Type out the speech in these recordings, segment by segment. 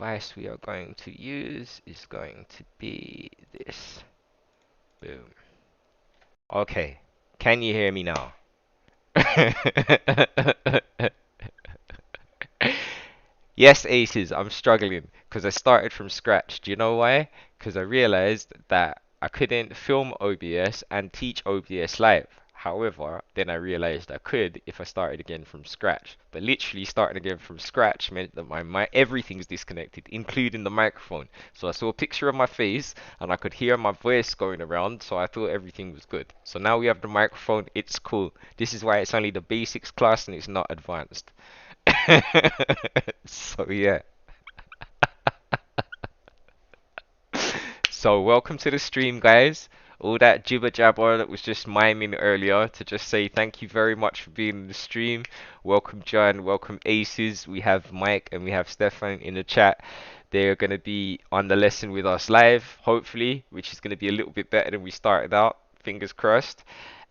device we are going to use is going to be this. Boom. Okay. Can you hear me now? Yes, Aces, I'm struggling because I started from scratch. Do you know why? Because I realized that I couldn't film OBS and teach OBS live. However, then I realized I could if I started again from scratch. But literally starting again from scratch meant that my everything's disconnected, including the microphone. So I saw a picture of my face and I could hear my voice going around, so I thought everything was good. So now we have the microphone, it's cool. This is why it's only the basics class and it's not advanced. So yeah. So welcome to the stream, guys. All that jibber jabber that was just miming earlier to just say thank you very much for being in the stream. Welcome John, welcome Aces. We have Mike and we have Stefan in the chat. They're gonna be on the lesson with us live, hopefully, which is gonna be a little bit better than we started out. Fingers crossed.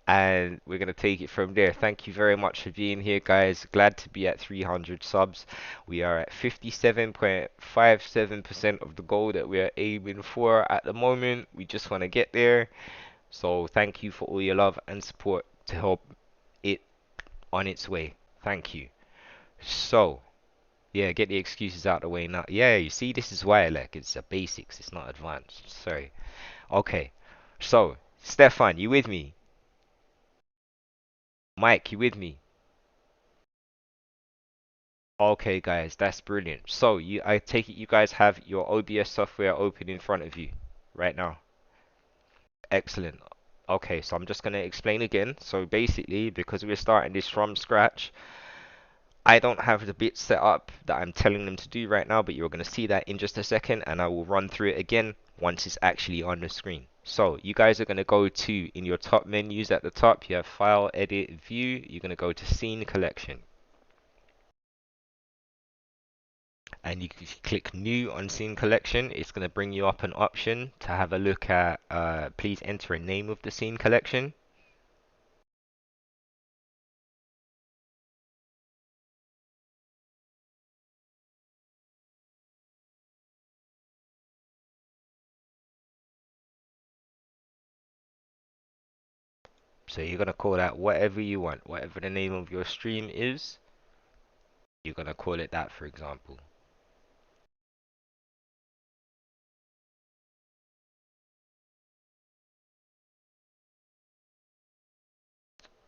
And we're going to take it from there. Thank you very much for being here, guys. Glad to be at 300 subs. We are at 57.57% of the goal that we are aiming for at the moment. We just want to get there. So thank you for all your love and support to help it on its way. Thank you. So, yeah, get the excuses out of the way now. Yeah, you see, this is why, like, it's the basics. It's not advanced. Sorry. Okay. So, Stefan, you with me? Mike, you with me? Okay, guys, that's brilliant. So, I take it you guys have your OBS software open in front of you right now. Excellent. Okay, so I'm just going to explain again. So basically, because we're starting this from scratch, I don't have the bits set up that I'm telling them to do right now, but you're going to see that in just a second, and I will run through it again once it's actually on the screen. So you guys are going to go to, in your top menus at the top, you have File, Edit, View. You're going to go to Scene Collection. And you click new on scene collection. It's going to bring you up an option to have a look at please enter a name of the scene collection. So you're going to call that whatever you want, whatever the name of your stream is, you're going to call it that, for example.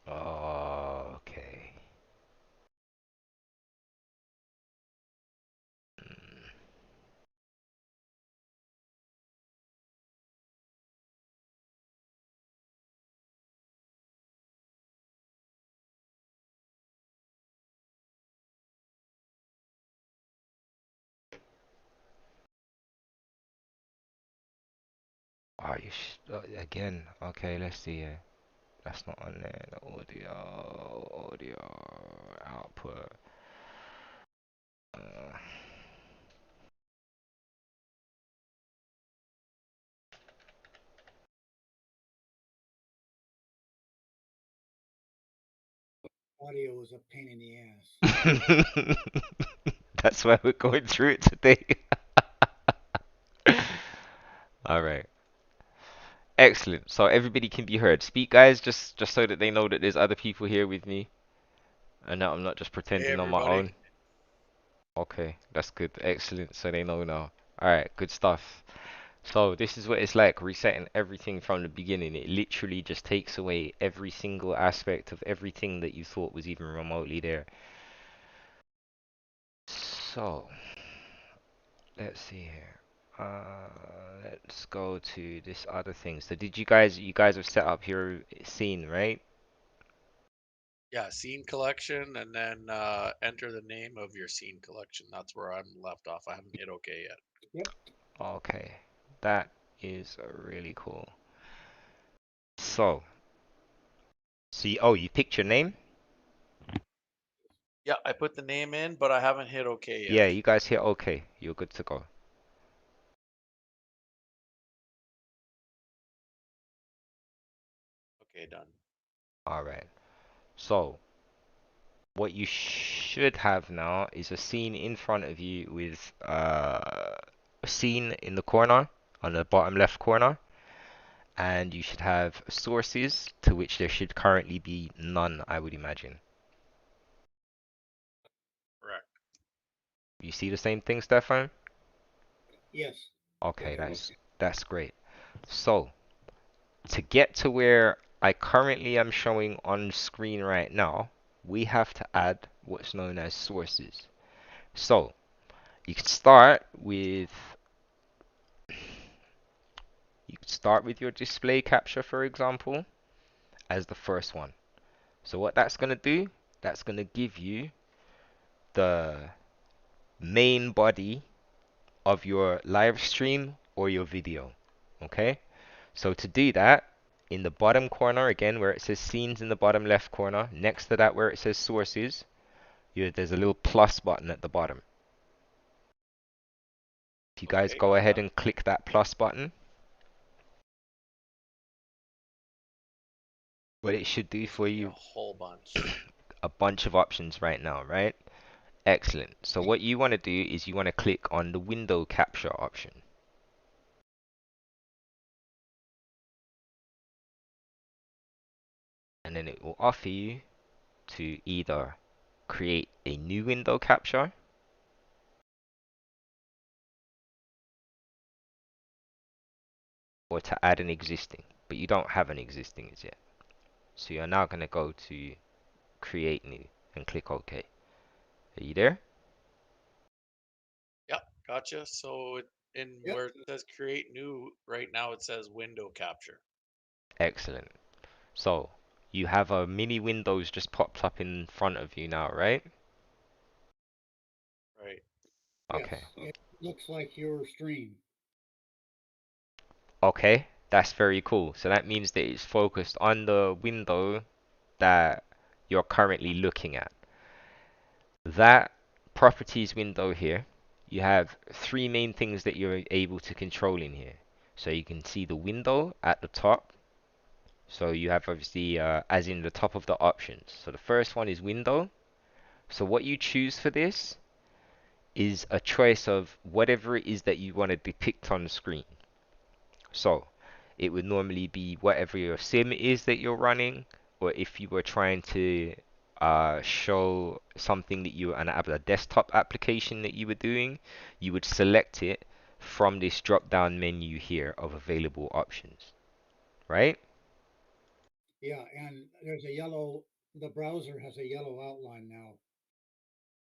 Okay. Are you again? Okay, let's see. That's not on there. The audio output. Uh, Audio is a pain in the ass. That's why we're going through it today. All right. Excellent. So everybody can be heard. Speak, guys, just so that they know that there's other people here with me, and that I'm not just Hey pretending on my everybody. own. Okay, that's good. Excellent. So they know now. All right, good stuff. So this is what it's like resetting everything from the beginning. It literally just takes away every single aspect of everything that you thought was even remotely there. So let's see here. Let's go to this other thing. So did you guys have set up your scene, right? Yeah, scene collection, and then enter the name of your scene collection. That's where I'm left off. I haven't hit OK yet. Yep. Okay, that is really cool. So, see, oh, you picked your name? Yeah, I put the name in, but I haven't hit OK yet. Yeah, you guys hit okay. You're good to go. Okay, done. All right. So, What you should have now is a scene in front of you with a scene in the corner, on the bottom left corner, and you should have sources, to which there should currently be none, I would imagine. Correct. You see the same thing, Stefan? Yes. Okay, Yeah. that's great. So, to get to where I currently am showing on screen right now, we have to add what's known as sources. So, you can start with your display capture, for example, as the first one. So what that's going to do, that's going to give you the main body of your live stream or your video. Okay? So to do that, in the bottom corner, again, where it says scenes in the bottom left corner, next to that where it says sources, there's a little plus button at the bottom. If you guys Okay, go got ahead that. and click that plus button, what it should do for Should be a you, whole bunch. a bunch of options right now, right? Excellent. So what you want to do is you want to click on the window capture option. And then it will offer you to either create a new window capture or to add an existing, but you don't have an existing as yet. So you're now going to go to create new and click OK. Are you there? Yep, gotcha. So in Yep. where it says create new, right now it says window capture. Excellent. So you have a mini Windows just popped up in front of you now, right? Right. Yes. Okay. It looks like your stream. Okay, that's very cool. So that means that it's focused on the window that you're currently looking at. That properties window here, you have three main things that you're able to control in here. So you can see the window at the top. So you have obviously as in the top of the options. So the first one is window. So what you choose for this is a choice of whatever it is that you want to depict on the screen. So it would normally be whatever your sim is that you're running, or if you were trying to show something that you a desktop application that you were doing, you would select it from this drop down menu here of available options, right? Yeah, and there's a yellow, the browser has a yellow outline now.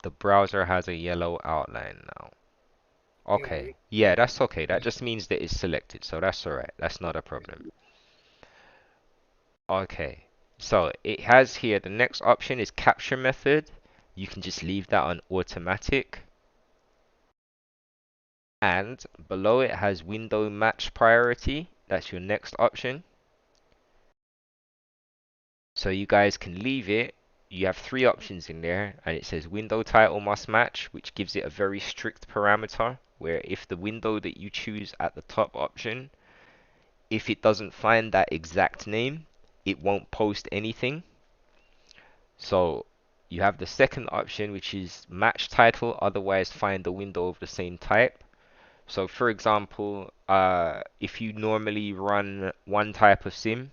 The browser has a yellow outline now. Yeah, Okay, yeah, that's okay. That just means that it's selected, so that's alright. That's not a problem. Okay, so it has here the next option is capture method. You can just leave that on automatic. And below it has window match priority. That's your next option. So you guys can leave it. You have three options in there, and it says window title must match, which gives it a very strict parameter where if the window that you choose at the top option, if it doesn't find that exact name, it won't post anything. So you have the second option, which is match title, otherwise find a window of the same type. So for example, if you normally run one type of sim,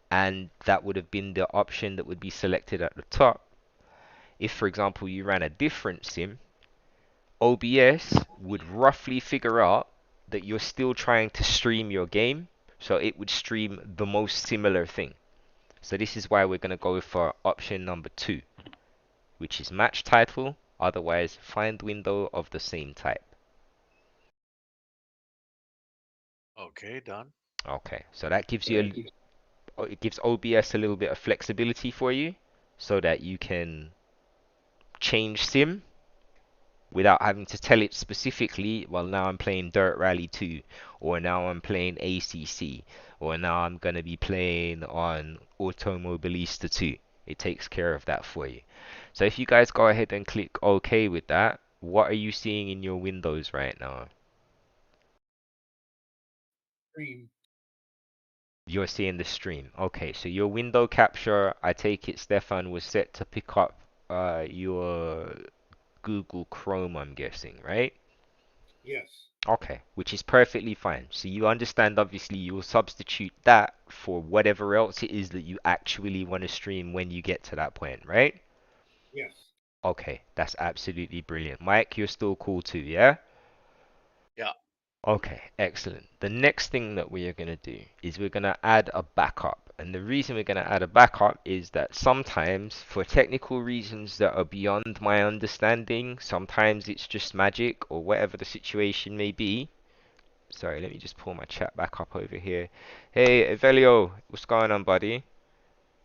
and that would have been the option that would be selected at the top. If, for example, you ran a different sim, OBS would roughly figure out that you're still trying to stream your game, so it would stream the most similar thing. So this is why we're going to go for option number 2, which is match title, otherwise find window of the same type. Okay, done. Okay, so that gives you it gives OBS a little bit of flexibility for you so that you can change sim without having to tell it specifically, well, now I'm playing Dirt Rally 2, or now I'm playing ACC, or now I'm going to be playing on Automobilista 2. It takes care of that for you. So if you guys go ahead and click OK with that, what are you seeing in your windows right now? stream. You're seeing the stream. Okay, so your window capture, I take it, Stefan, was set to pick up your Google Chrome, I'm guessing, right? Yes. Okay, which is perfectly fine. So you understand, obviously, you will substitute that for whatever else it is that you actually want to stream when you get to that point, right? Yes. Okay, that's absolutely brilliant. Mike, you're still cool too, yeah? Yeah. Okay, excellent. The next thing that we are going to do is we're going to add a backup. And the reason we're going to add a backup is that sometimes, for technical reasons that are beyond my understanding, sometimes it's just magic or whatever the situation may be. Sorry, let me just pull my chat back up over here. Hey, Evelio, what's going on, buddy?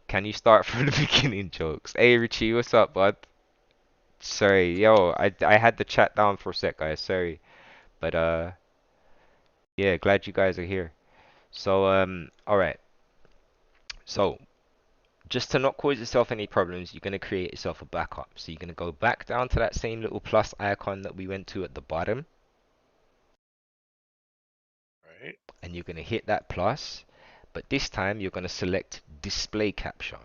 Can you start from the beginning, jokes? Hey, Richie, what's up, bud? Sorry, yo, I had the chat down for a sec, guys. Sorry, but yeah, glad you guys are here. So all right. So just to not cause yourself any problems, you're gonna create yourself a backup. So you're gonna go back down to that same little plus icon that we went to at the bottom, Right. and you're gonna hit that plus, but this time you're gonna select display capture.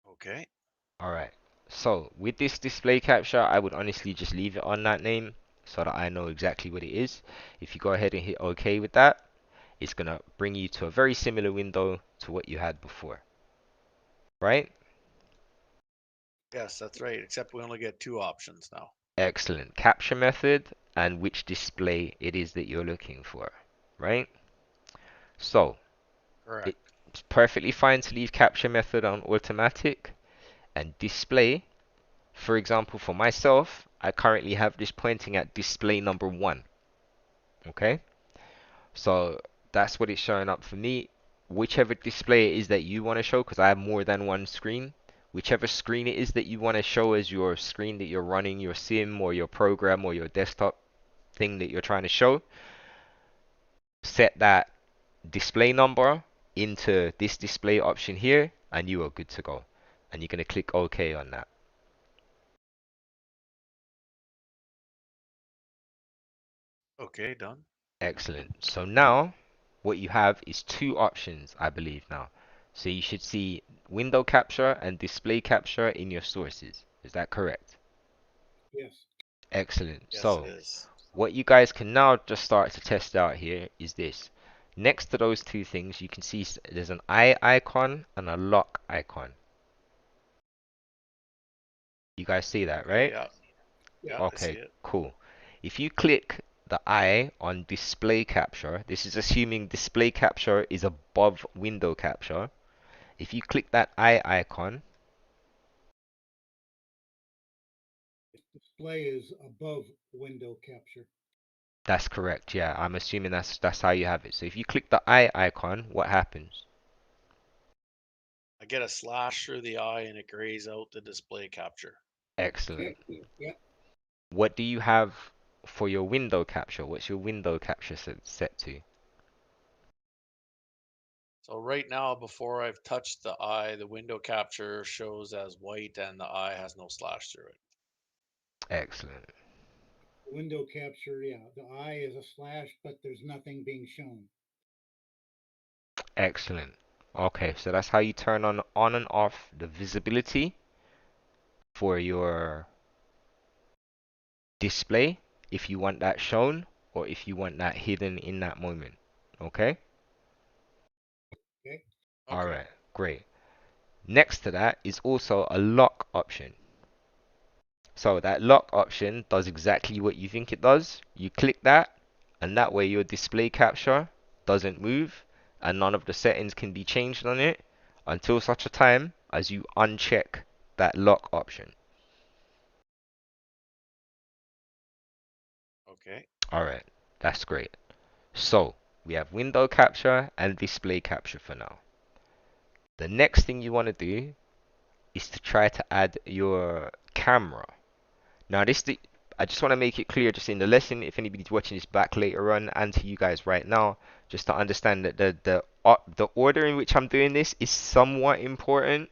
Okay. All right. So with this display capture, I would honestly just leave it on that name so that I know exactly what it is. If you go ahead and hit OK with that, it's gonna bring you to a very similar window to what you had before, right? Yes, that's right. Except we only get two options now. Excellent. Capture method and which display it is that you're looking for, right? So Correct. it's perfectly fine to leave capture method on automatic and display. For example, for myself, I currently have this pointing at display number 1. Okay, so that's what it's showing up for me. Whichever display it is that you want to show, because I have more than one screen, whichever screen it is that you want to show as your screen that you're running your sim or your program or your desktop thing that you're trying to show, set that display number into this display option here, and you are good to go. And you're going to click OK on that. Okay, done. Excellent. So now what you have is two options, I believe now. So you should see window capture and display capture in your sources. Is that correct? Yes. Excellent. Yes, it So is. what you guys can now just start to test out here is this. Next to those two things, you can see there's an eye icon and a lock icon. You guys see that, Okay, right? yeah. Yeah, I see Okay, it. cool. If you click the eye on display capture, this is assuming display capture is above window capture. If you click that eye icon, Display is above window capture. that's correct. Yeah, I'm assuming that's how you have it. So if you click the eye icon, what happens? I get a slash through the eye and it grays out the display capture. Excellent. Yep. What do you have for your window capture? What's your window capture set to? So right now, before I've touched the eye, the window capture shows as white and the eye has no slash through it. Excellent. Window capture, yeah. The eye is a slash, but there's nothing being shown. Excellent. Okay, so that's how you turn on and off the visibility for your display if you want that shown or if you want that hidden in that moment. Okay? Okay. All Okay. right, great. Next to that is also a lock option. So that lock option does exactly what you think it does. You click that, and that way your display capture doesn't move, and none of the settings can be changed on it until such a time as you uncheck that lock option. Okay. All right, that's great. So we have window capture and display capture for now. The next thing you want to do is to try to add your camera. Now I just want to make it clear just in the lesson, if anybody's watching this back later on and to you guys right now, just to understand that the order in which I'm doing this is somewhat important,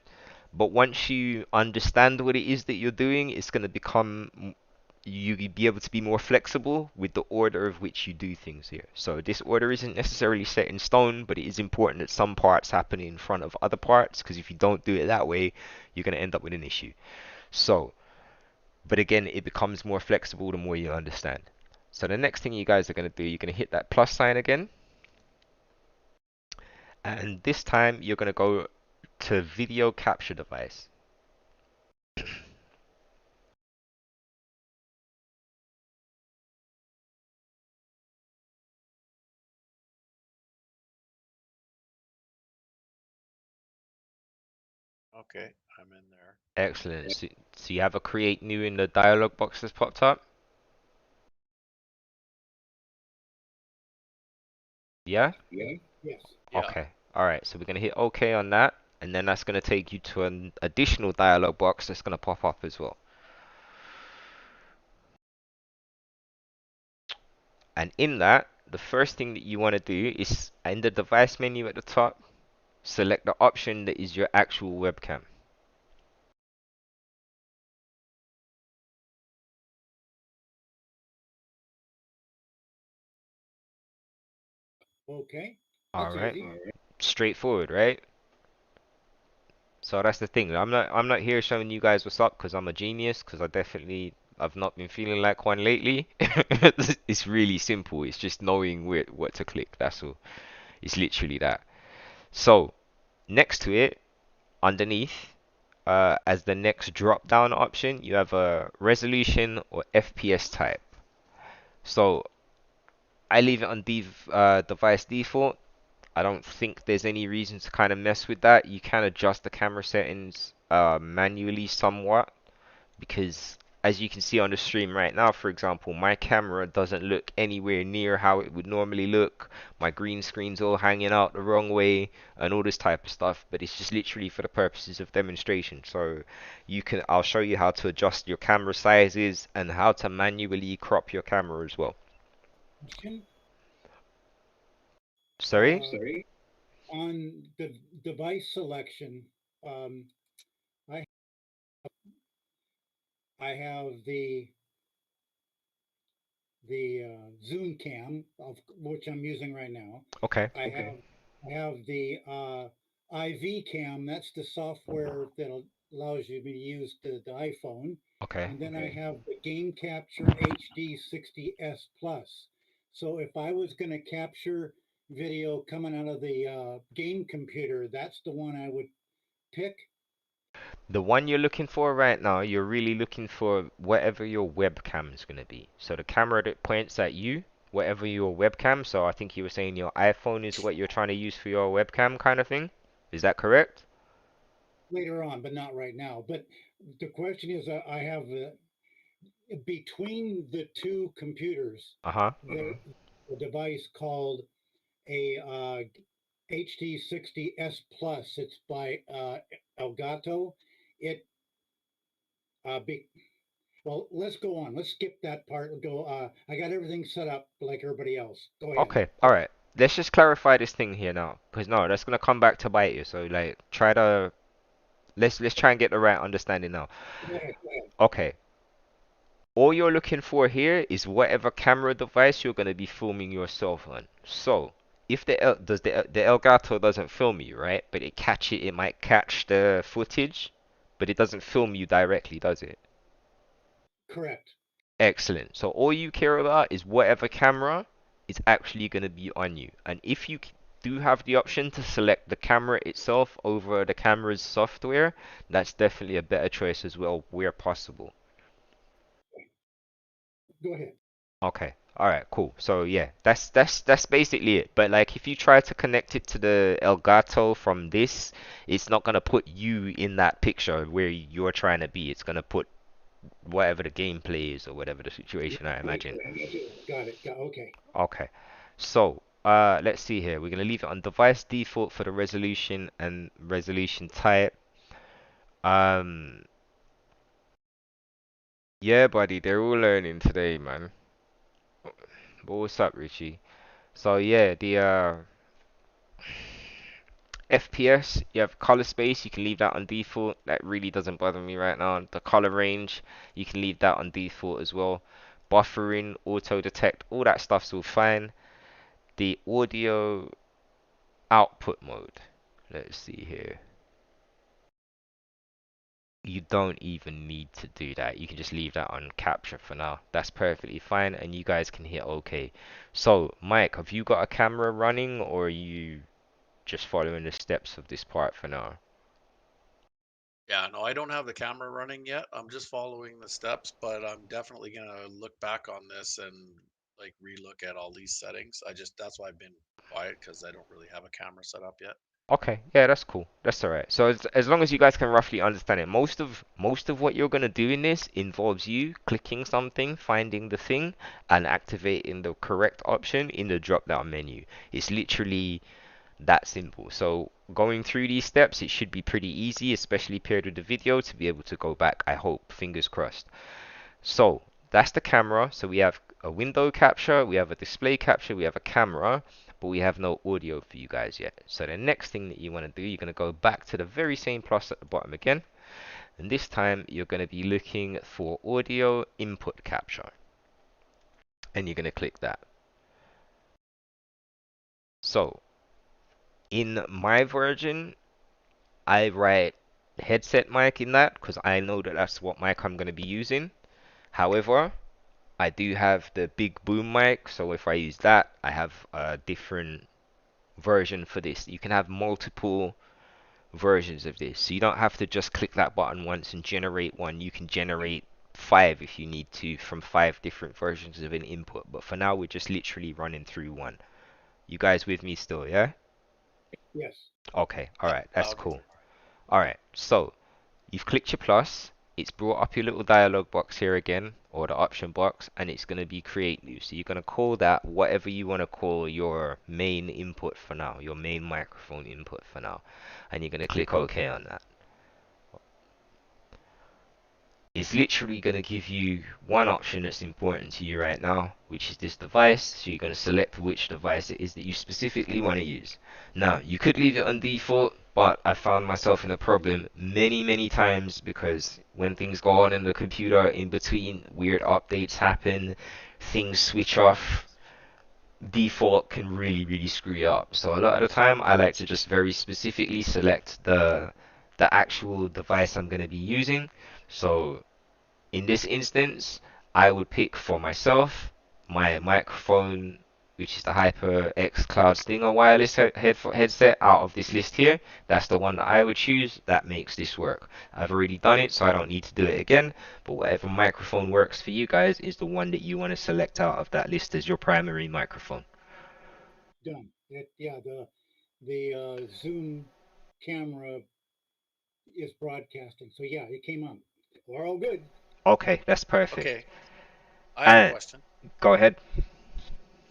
but once you understand what it is that you're doing, it's going to become you'd be able to be more flexible with the order of which you do things here. So this order isn't necessarily set in stone, but it is important that some parts happen in front of other parts, because if you don't do it that way, you're going to end up with an issue. So, but again, it becomes more flexible the more you understand. So the next thing you guys are going to do, you're going to hit that plus sign again. And this time you're going to go to video capture device. Okay, I'm in there. Excellent. So you have a create new in the dialog box that's popped up. Yeah? Yes. Yeah. Okay. All right. So we're going to hit OK on that. And then that's going to take you to an additional dialog box that's going to pop up as well. And in that, the first thing that you want to do is in the device menu at the top, select the option that is your actual webcam. Okay. All That's right. easy. Straightforward, right? So that's the thing. I'm not here showing you guys what's up because I'm a genius, because I've not been feeling like one lately. It's really simple. It's just knowing what to click. That's all. It's literally that. So next to it, underneath, as the next drop down option, you have a resolution or FPS type. So I leave it on device default. I don't think there's any reason to kind of mess with that. You can adjust the camera settings manually somewhat, because as you can see on the stream right now, for example, my camera doesn't look anywhere near how it would normally look. My green screen's all hanging out the wrong way and all this type of stuff, but it's just literally for the purposes of demonstration. So I'll show you how to adjust your camera sizes and how to manually crop your camera as well. Question, Sorry? on the device selection, I I have the Zoom cam, of which I'm using right now. Okay. I have the IV cam. That's the software that allows you to use the iPhone. Okay. And then I have the Game Capture HD 60S Plus. So if I was going to capture video coming out of the game computer, that's the one I would pick. The one you're looking for right now, you're really looking for whatever your webcam is going to be. So the camera that points at you, whatever your webcam. So I think you were saying your iPhone is what you're trying to use for your webcam kind of thing. Is that correct? Later on, but not right now. But the question is, I have between the two computers, Uh-huh. the device called a HD60S Plus. It's by Elgato. It be, well, let's go on. Let's skip that part and go. I got everything set up like everybody else. Go ahead. Okay. All right. Let's just clarify this thing here now, because no, that's gonna come back to bite you. So like, let's try and get the right understanding now. Go ahead. Okay. All you're looking for here is whatever camera device you're going to be filming yourself on. So, if the Elgato doesn't film you, right? But it might catch the footage, but it doesn't film you directly, does it? Correct. Excellent. So all you care about is whatever camera is actually going to be on you. And if you do have the option to select the camera itself over the camera's software, that's definitely a better choice as well where possible. Go ahead. Okay. All right. Cool. So yeah, that's basically it. But like, if you try to connect it to the Elgato from this, it's not gonna put you in that picture where you're trying to be. It's gonna put whatever the gameplay is or whatever the situation, I imagine. Got it. Okay. Okay. So let's see here. We're gonna leave it on device default for the resolution and resolution type. Um, yeah, buddy, they're all learning today, man. But what's up, Richie? So yeah, the FPS, you have color space, you can leave that on default. That really doesn't bother me right now. The color range, you can leave that on default as well. Buffering, auto detect, all that stuff's all fine. The audio output mode, let's see here. You don't even need to do that. You can just leave that on capture for now. That's perfectly fine, and you guys can hit OK. So, Mike, have you got a camera running, or are you just following the steps of this part for now? Yeah, no, I don't have the camera running yet. I'm just following the steps, but I'm definitely gonna look back on this and like relook at all these settings. That's why I've been quiet because I don't really have a camera set up yet. Okay, yeah, that's cool. That's all right. So as long as you guys can roughly understand it, most of what you're gonna do in this involves you clicking something, finding the thing, and activating the correct option in the drop-down menu. It's literally that simple. So going through these steps, it should be pretty easy, especially paired with the video, to be able to go back. I hope, fingers crossed. So that's the camera. So we have a window capture, we have a display capture, we have a camera, but we have no audio for you guys yet. So the next thing that you want to do, you're going to go back to the very same plus at the bottom again. And this time you're going to be looking for audio input capture. And you're going to click that. So in my version, I write headset mic in that because I know that that's what mic I'm going to be using. However, I do have the big boom mic, so if I use that, I have a different version for this. You can have multiple versions of this, so you don't have to just click that button once and generate one. You can generate 5 if you need to from 5 different versions of an input, but for now we're just literally running through one. You guys with me still, yeah? Yes. Okay, Yep, alright, that's loud and cool. clear. Alright, so you've clicked your plus, it's brought up your little dialog box here again, or the option box, and it's going to be create new. So you're going to call that whatever you want to call your main input for now, your main microphone input for now. And you're going to click OK on that. It's literally going to give you one option that's important to you right now, which is this device. So you're going to select which device it is that you specifically want to use. Now, you could leave it on default, but I found myself in a problem many times because when things go on in the computer in between, weird updates happen, things switch off. Default can really screw you up. So a lot of the time, I like to just very specifically select the actual device I'm going to be using. So in this instance, I would pick for myself my microphone, which is the HyperX Cloud Stinger wireless headset out of this list here. That's the one that I would choose. That makes this work. I've already done it, so I don't need to do it again. But whatever microphone works for you guys is the one that you want to select out of that list as your primary microphone. Done. Yeah, the Zoom camera is broadcasting. So yeah, it came on. We're all good. Okay, that's perfect. Okay, I have a And question. go ahead.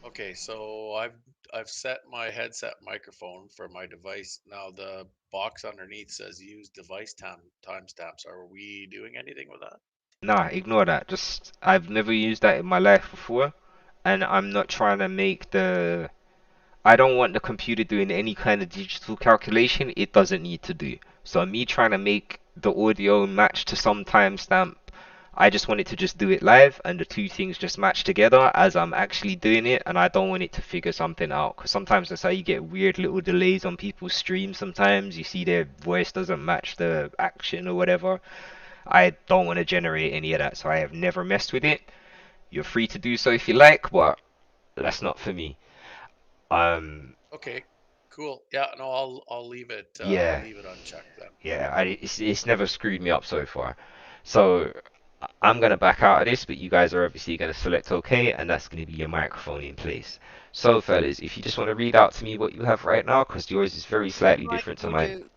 Okay, so I've set my headset microphone for my device. Now the box underneath says use device timestamps. Are we doing anything with that? Nah, ignore that. Just I've never used that in my life before, and I'm not trying to make the I don't want the computer doing any kind of digital calculation it doesn't need to do. So me trying to make the audio match to some timestamp, I just want it to just do it live and the two things just match together as I'm actually doing it, and I don't want it to figure something out because sometimes that's how you get weird little delays on people's streams. Sometimes you see their voice doesn't match the action or whatever. I don't want to generate any of that, so I have never messed with it. You're free to do so if you like, but that's not for me. Um, Okay, cool. Yeah, no, I'll leave it. I'll yeah, leave it unchecked then. yeah, it's never screwed me up so far. So I'm gonna back out of this, but you guys are obviously gonna select OK, and that's gonna be your microphone in place. So fellas, if you just want to read out to me what you have right now, because yours is very slightly different to mine.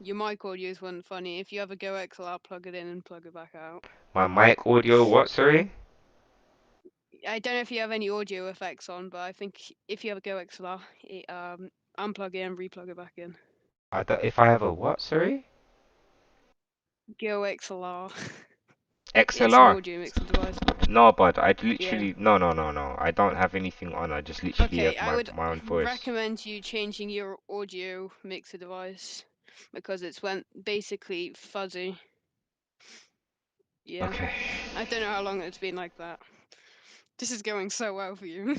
Your mic audio wasn't funny. If you have a Go XLR, plug it in and plug it back out. My mic audio, what, sorry? I don't know if you have any audio effects on, but I think if you have a Go XLR, unplug it and replug it back in. If I have a what, sorry? Go XLR. It's an XLR. audio mixing device. No, but I Yeah. literally no. I don't have anything on. I just literally Okay, have I would my own voice. recommend you changing your audio mixer device because it's went basically fuzzy. Yeah. Okay. I don't know how long it's been like that. This is going so well for you.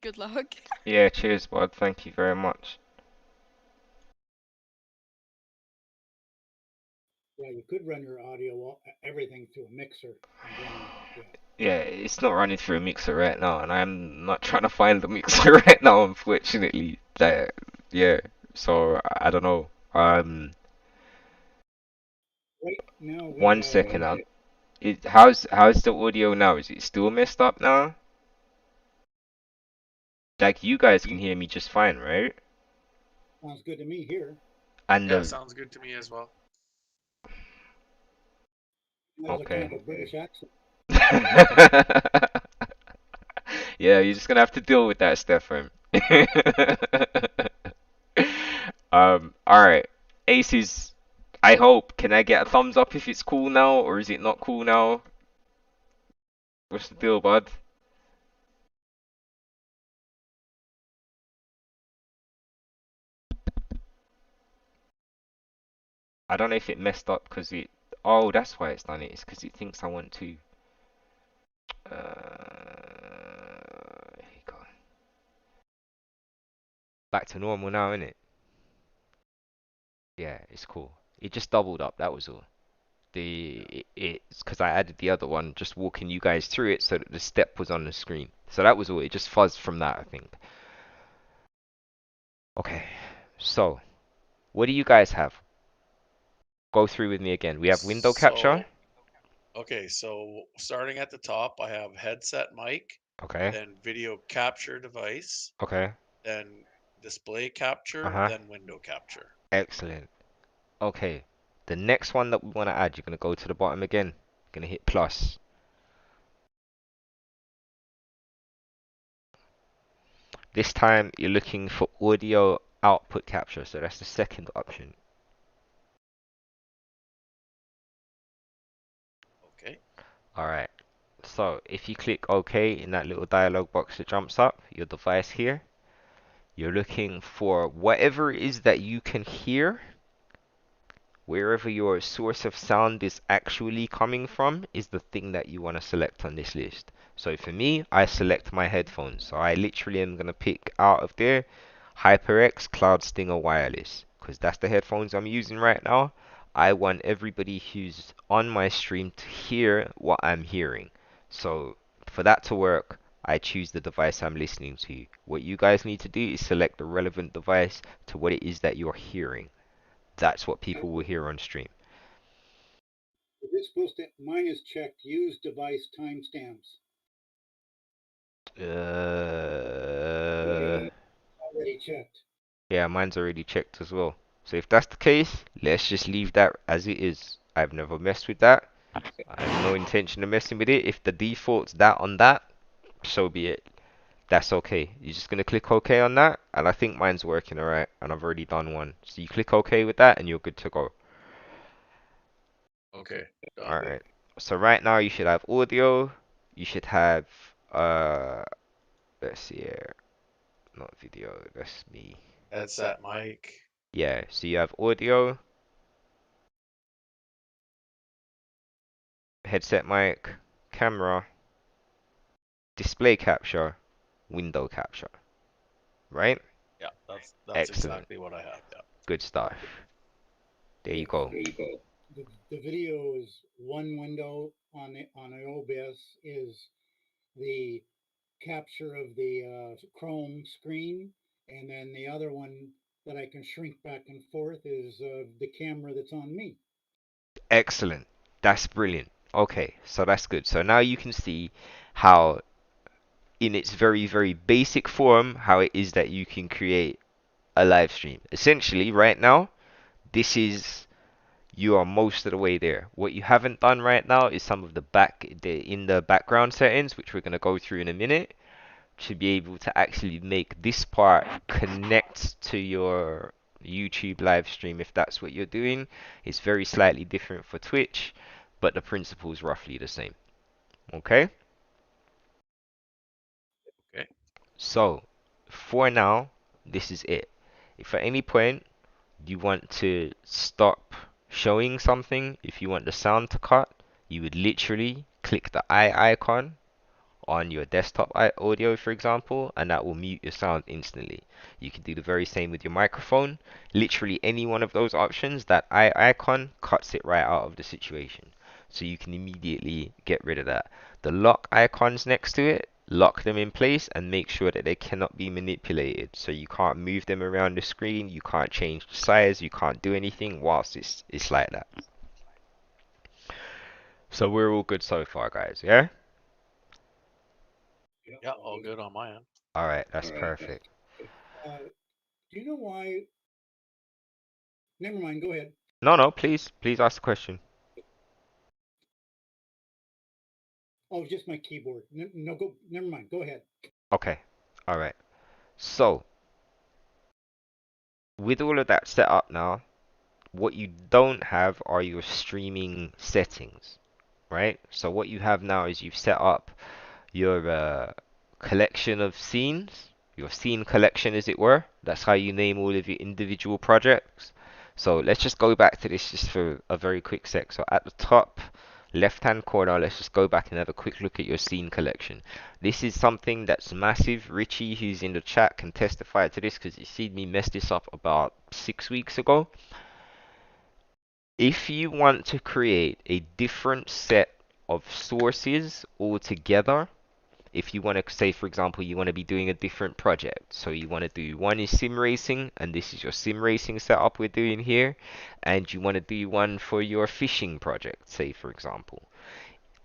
Good luck. Yeah, cheers, bud. Thank you very much. Yeah, you could run your audio, everything through a mixer. And then, yeah. Yeah, it's not running through a mixer right now, and I'm not trying to find the mixer right now, unfortunately. That, yeah. So I don't know. Right now, we One have second. How's the audio now? Is it still messed up now? Like you guys can hear me just fine, right? sounds good to me here. And Yeah, the sounds good to me as well. There's a kind okay. of a British accent. Yeah, you're just gonna have to deal with that, Stefan. All right. Aces, I hope. Can I get a thumbs up if it's cool now, or is it not cool now? What's the deal, bud? I don't know if it messed up because it. Oh, that's why it's done it. It's because it thinks I want to. Here you go. Back to normal now, innit? Yeah, it's cool. It just doubled up. That was all. It's because I added the other one, just walking you guys through it so that the step was on the screen. So that was all. It just fuzzed from that, I think. Okay, so what do you guys have? Go through with me again. We have window capture. Okay, so starting at the top, I have headset mic, Okay. then video capture device, Okay. then display capture, Uh-huh. then window capture. Excellent. Okay. The next one that we want to add, you're going to go to the bottom again. You're going to hit plus. This time you're looking for audio output capture. So that's the second option. Okay. Alright. So if you click OK in that little dialog box that jumps up, your device here, you're looking for whatever it is that you can hear. Wherever your source of sound is actually coming from is the thing that you want to select on this list. So for me, I select my headphones. So I literally am going to pick out of there HyperX Cloud Stinger Wireless because that's the headphones I'm using right now. I want everybody who's on my stream to hear what I'm hearing. So for that to work, I choose the device I'm listening to. What you guys need to do is select the relevant device to what it is that you're hearing. That's what people will hear on stream. Is this supposed to, mine is checked, use device timestamps. Already checked. Yeah, mine's already checked as well. So if that's the case, let's just leave that as it is. I've never messed with that. I have no intention of messing with it. If the default's that on that, so be it. That's okay. You're just gonna click OK on that, and I think mine's working alright, and I've already done one. So you click OK with that, and you're good to go. Okay. Done. Alright. So right now you should have audio. You should have let's see here. Not video, that's me. Headset mic. Yeah, so you have audio, headset mic, camera, display capture, window capture. Right? Yeah, that's Excellent. exactly what I have. Yeah. Good stuff. There you go. The video is one window on the OBS is the capture of the Chrome screen, and then the other one that I can shrink back and forth is the camera that's on me. Excellent. That's brilliant. Okay, so that's good. So now you can see how, in its very, very basic form, how it is that you can create a live stream. Essentially, right now, this is you are most of the way there. What you haven't done right now is some of the in the background settings, which we're going to go through in a minute, to be able to actually make this part connect to your YouTube live stream if that's what you're doing. It's very slightly different for Twitch, but the principle is roughly the same. Okay? So for now, this is it. If at any point you want to stop showing something, if you want the sound to cut, you would literally click the eye icon on your desktop audio, for example, and that will mute your sound instantly. You can do the very same with your microphone. Literally any one of those options, that eye icon cuts it right out of the situation. So you can immediately get rid of that. The lock icons next to it, lock them in place and make sure that they cannot be manipulated. So you can't move them around the screen, you can't change the size, you can't do anything whilst it's like that. So we're all good so far, guys, yeah? Yeah, all good on my end. Alright, that's perfect. Do you know why? Never mind. Go ahead. No, please ask the question. Oh, just my keyboard. No, go. Never mind. Go ahead. Okay, alright. So, with all of that set up now, what you don't have are your streaming settings, right? So what you have now is you've set up your collection of scenes, your scene collection as it were. That's how you name all of your individual projects. So let's just go back to this just for a very quick sec. So at the top left hand corner, let's just go back and have a quick look at your scene collection. This is something that's massive. Richie, who's in the chat, can testify to this because he seen me mess this up about 6 weeks ago. If you want to create a different set of sources altogether, if you want to say, for example, you want to be doing a different project, so you want to do one is sim racing, and this is your sim racing setup we're doing here, and you want to do one for your fishing project, say, for example,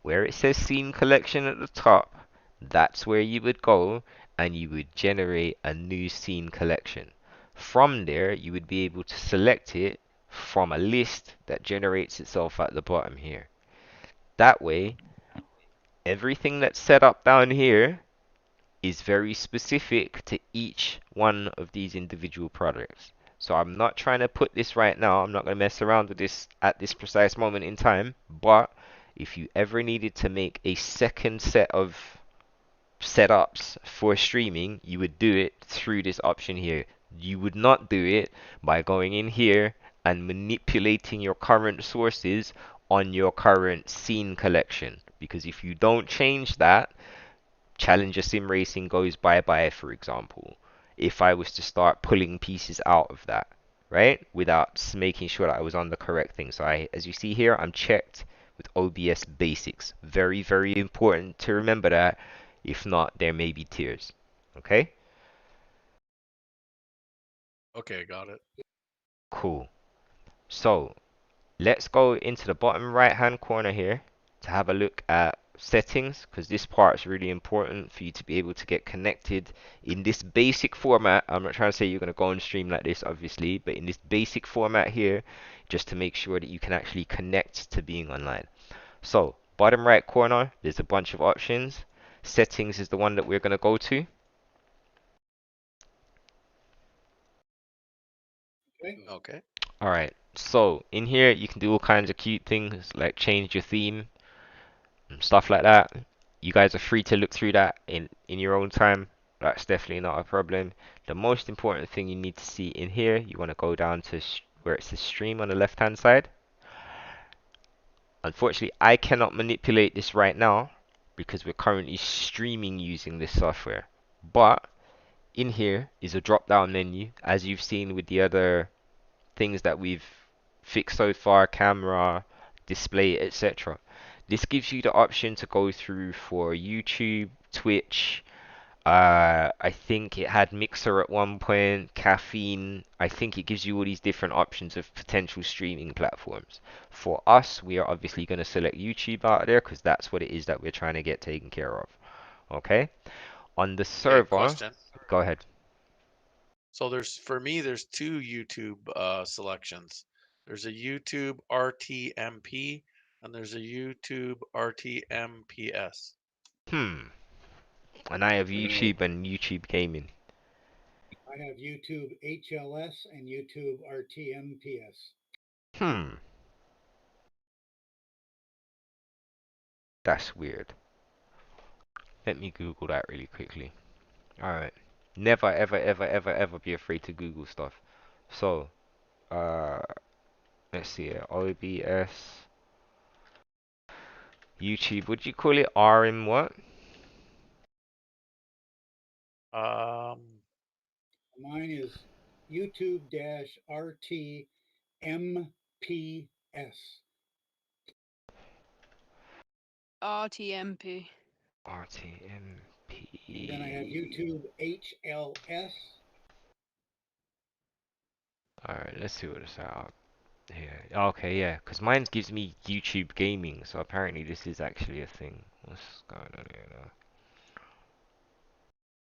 where it says scene collection at the top, that's where you would go and you would generate a new scene collection. From there, you would be able to select it from a list that generates itself at the bottom here. That way, everything that's set up down here is very specific to each one of these individual products. So I'm not trying to put this right now. I'm not going to mess around with this at this precise moment in time. But if you ever needed to make a second set of setups for streaming, you would do it through this option here. You would not do it by going in here and manipulating your current sources on your current scene collection. Because if you don't change that, Challenger Sim Racing goes bye-bye, for example. If I was to start pulling pieces out of that, right? Without making sure that I was on the correct thing. So as you see here, I'm checked with OBS basics. Very, very important to remember that. If not, there may be tears. Okay? Okay, got it. Cool. So, let's go into the bottom right hand corner here to have a look at settings, because this part is really important for you to be able to get connected in this basic format. I'm not trying to say you're going to go and stream like this, obviously, but in this basic format here, just to make sure that you can actually connect to being online. So, bottom right corner, there's a bunch of options. Settings is the one that we're going to go to. Okay. Alright, so in here you can do all kinds of cute things like change your theme and stuff like that. You guys are free to look through that in your own time. That's definitely not a problem. The most important thing you need to see in here, you want to go down to where it says stream on the left hand side. Unfortunately, I cannot manipulate this right now because we're currently streaming using this software. But in here is a drop down menu, as you've seen with the other things that we've fixed so far, camera, display, etc. This gives you the option to go through for YouTube, Twitch. I think it had Mixer at one point, Caffeine. I think it gives you all these different options of potential streaming platforms. For us, we are obviously going to select YouTube out of there because that's what it is that we're trying to get taken care of. Okay? On the Okay, server, question. go ahead. So for me, there's two YouTube selections. There's a YouTube RTMP and there's a YouTube RTMPS. And I have YouTube and YouTube Gaming. I have YouTube HLS and YouTube RTMPS. That's weird. Let me Google that really quickly. Alright. Never, ever, ever, ever, ever be afraid to Google stuff. So, uh, let's see here. OBS, YouTube. Would you call it RM what? Mine is YouTube-RT MPS. RTMP. RTMP. And then I have YouTube HLS. Alright, let's see what it's out here. Okay, yeah, because mine gives me YouTube gaming, so apparently this is actually a thing. What's going on here now?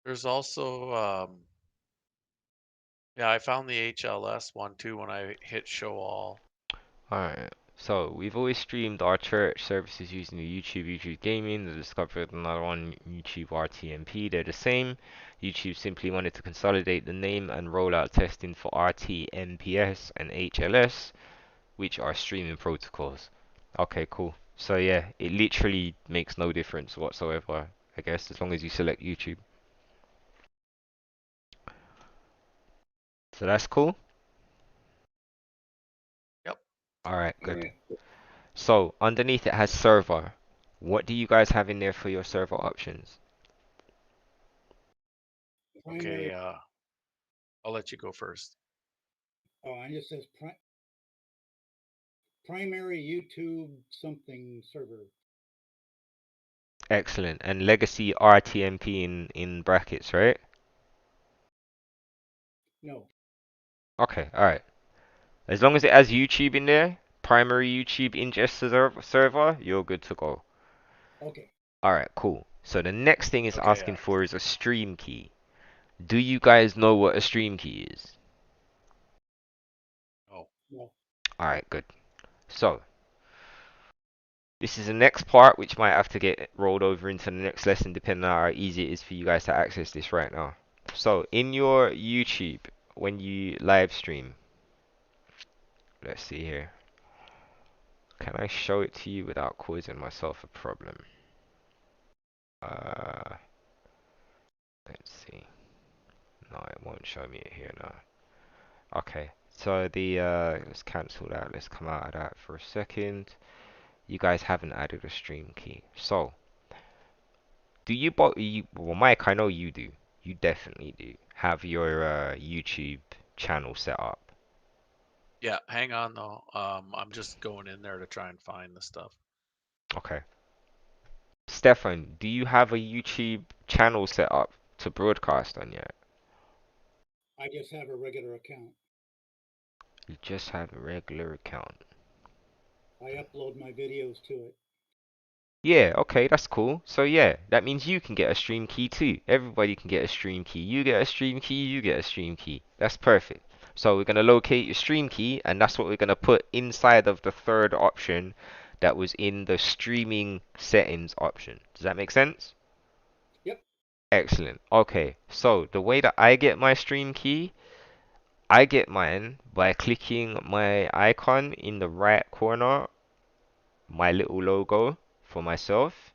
There's also yeah, I found the HLS one too when I hit show all. Alright, so we've always streamed our church services using the YouTube Gaming, the discovered another one, YouTube RTMP. They're the same. YouTube simply wanted to consolidate the name and roll out testing for RTMPS and HLS, which are streaming protocols. Okay, cool. So yeah, it literally makes no difference whatsoever, I guess, as long as you select YouTube. So that's cool. Yep. Alright, good. Alright. So underneath it has server. What do you guys have in there for your server options? Primary. Okay, I'll let you go first. Oh, I just says primary YouTube something server. Excellent. And legacy RTMP in brackets, right? No. Okay, alright. As long as it has YouTube in there, primary YouTube ingest server, you're good to go. Okay. Alright, cool. So the next thing it's Okay, asking for is a stream key. Do you guys know what a stream key is? oh, No. Alright, good. So, this is the next part which might have to get rolled over into the next lesson depending on how easy it is for you guys to access this right now. So, in your YouTube, when you live stream, let's see here. Can I show it to you without causing myself a problem? Uh, let's see. No, it won't show me it here now. Okay, so let's cancel that. Let's come out of that for a second. You guys haven't added a stream key. So, do you, well, Mike, I know you do. You definitely do have your YouTube channel set up. yeah. Hang on though. I'm just going in there to try and find the stuff. Okay. Stefan, do you have a YouTube channel set up to broadcast on yet? I just have a regular account. You just have a regular account. I upload my videos to it. Yeah, okay, that's cool. So yeah, that means you can get a stream key too. Everybody can get a stream key. You get a stream key, you get a stream key. That's perfect. So we're going to locate your stream key, and that's what we're going to put inside of the third option that was in the streaming settings option. Does that make sense? Yep. Excellent. Okay, so the way that I get my stream key, I get mine by clicking my icon in the right corner, my little logo for myself.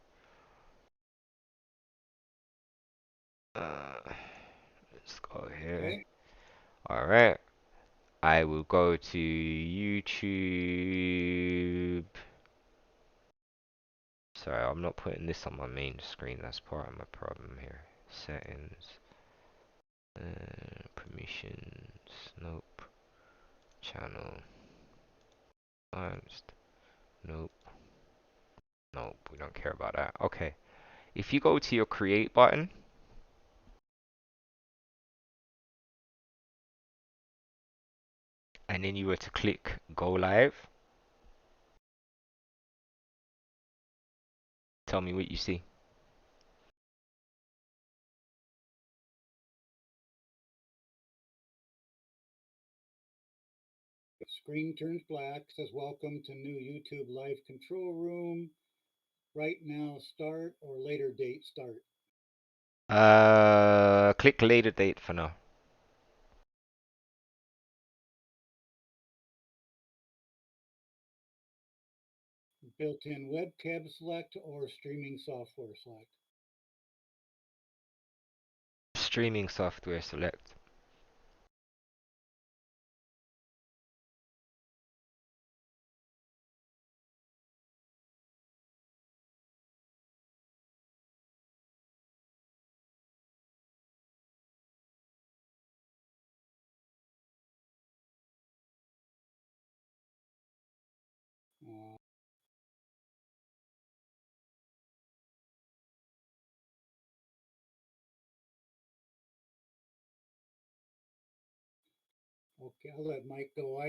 Let's go here. Okay. Alright. I will go to YouTube. Sorry, I'm not putting this on my main screen. That's part of my problem here. Settings. Permissions. Nope. Channel. Advanced. Nope. Nope. We don't care about that. Okay. If you go to your create button. And then you were to click go live. Tell me what you see. The screen turns black, says welcome to new YouTube live control room. Right now start or later date start. Click later date for now. Built-in webcam select or streaming software select. streaming software select. Uh, okay, I'll let Mike go.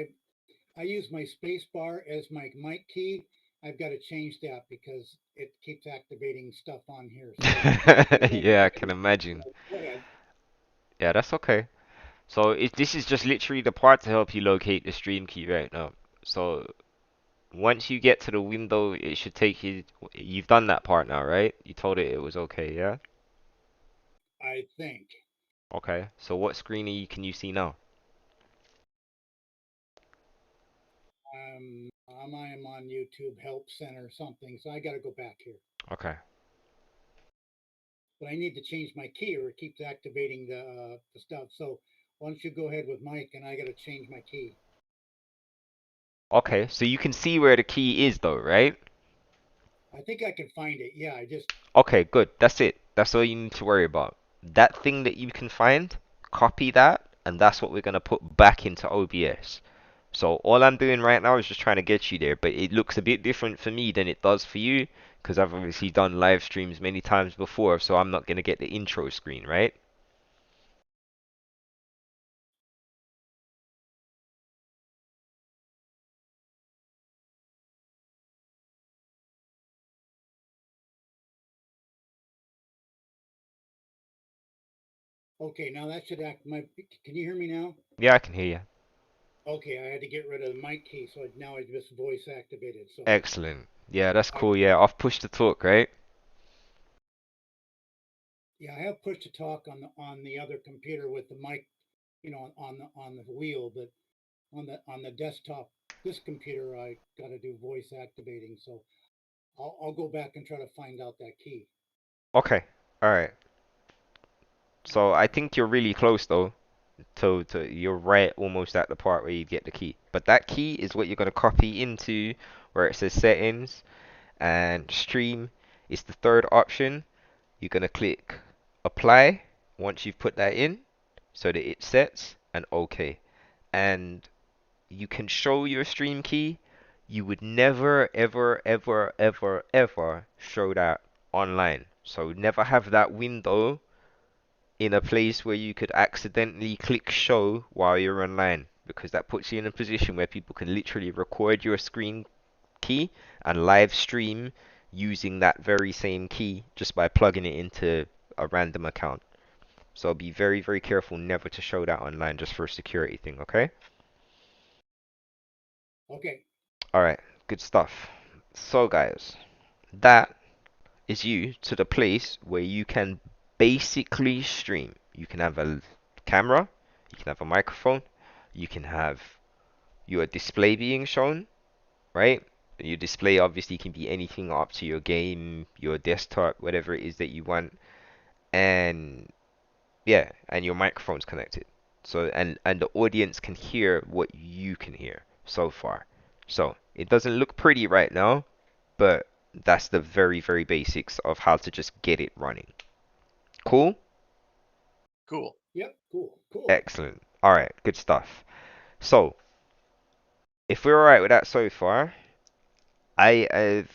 I use my space bar as my mic key. I've got to change that because it keeps activating stuff on here. So Yeah, I can imagine. go ahead. Yeah, that's okay. So this is just literally the part to help you locate the stream key right now. So once you get to the window, it should take you. You've done that part now, right? You told it was okay, yeah? I think. Okay. So what screen can you see now? I am on YouTube Help Center something, so I got to go back here. Okay. But I need to change my key or it keeps activating the stuff. So why don't you go ahead with Mike and I got to change my key. Okay, so you can see where the key is though, right? I think I can find it. Yeah, I just Okay, good. That's it. That's all you need to worry about. That thing that you can find, copy that, and that's what we're going to put back into OBS. So all I'm doing right now is just trying to get you there, but it looks a bit different for me than it does for you, because I've obviously done live streams many times before, so I'm not going to get the intro screen, right? okay. Now that should act. Can you hear me now? Yeah, I can hear you. Okay, I had to get rid of the mic key, so now I just voice activated. So Excellent. Yeah, that's I cool. Yeah, I've pushed the talk, right? yeah, I have push to talk on the other computer with the mic, on the wheel, but on the desktop, this computer I got to do voice activating. So I'll go back and try to find out that key. Okay. All right. So I think you're really close though. To you're right almost at the part where you get the key. But that key is what you're gonna copy into where it says settings and stream is the third option. You're gonna click apply once you've put that in so that it sets and OK. And you can show your stream key. You would never ever ever ever ever show that online. So never have that window in a place where you could accidentally click show while you're online, because that puts you in a position where people can literally record your screen key and live stream using that very same key just by plugging it into a random account. So be very, very careful never to show that online just for a security thing, okay? Okay. Alright, good stuff. So guys, that is you to the place where you can basically stream. You can have a camera, you can have a microphone, you can have your display being shown, right? Your display obviously can be anything up to your game, your desktop, whatever it is that you want, and yeah, and your microphone's connected. So and the audience can hear what you can hear so far. So it doesn't look pretty right now, but that's the very, very basics of how to just get it running. Cool? Cool. Yep. Cool. Cool. Excellent. All right, good stuff. So, if we're all right with that so far, I have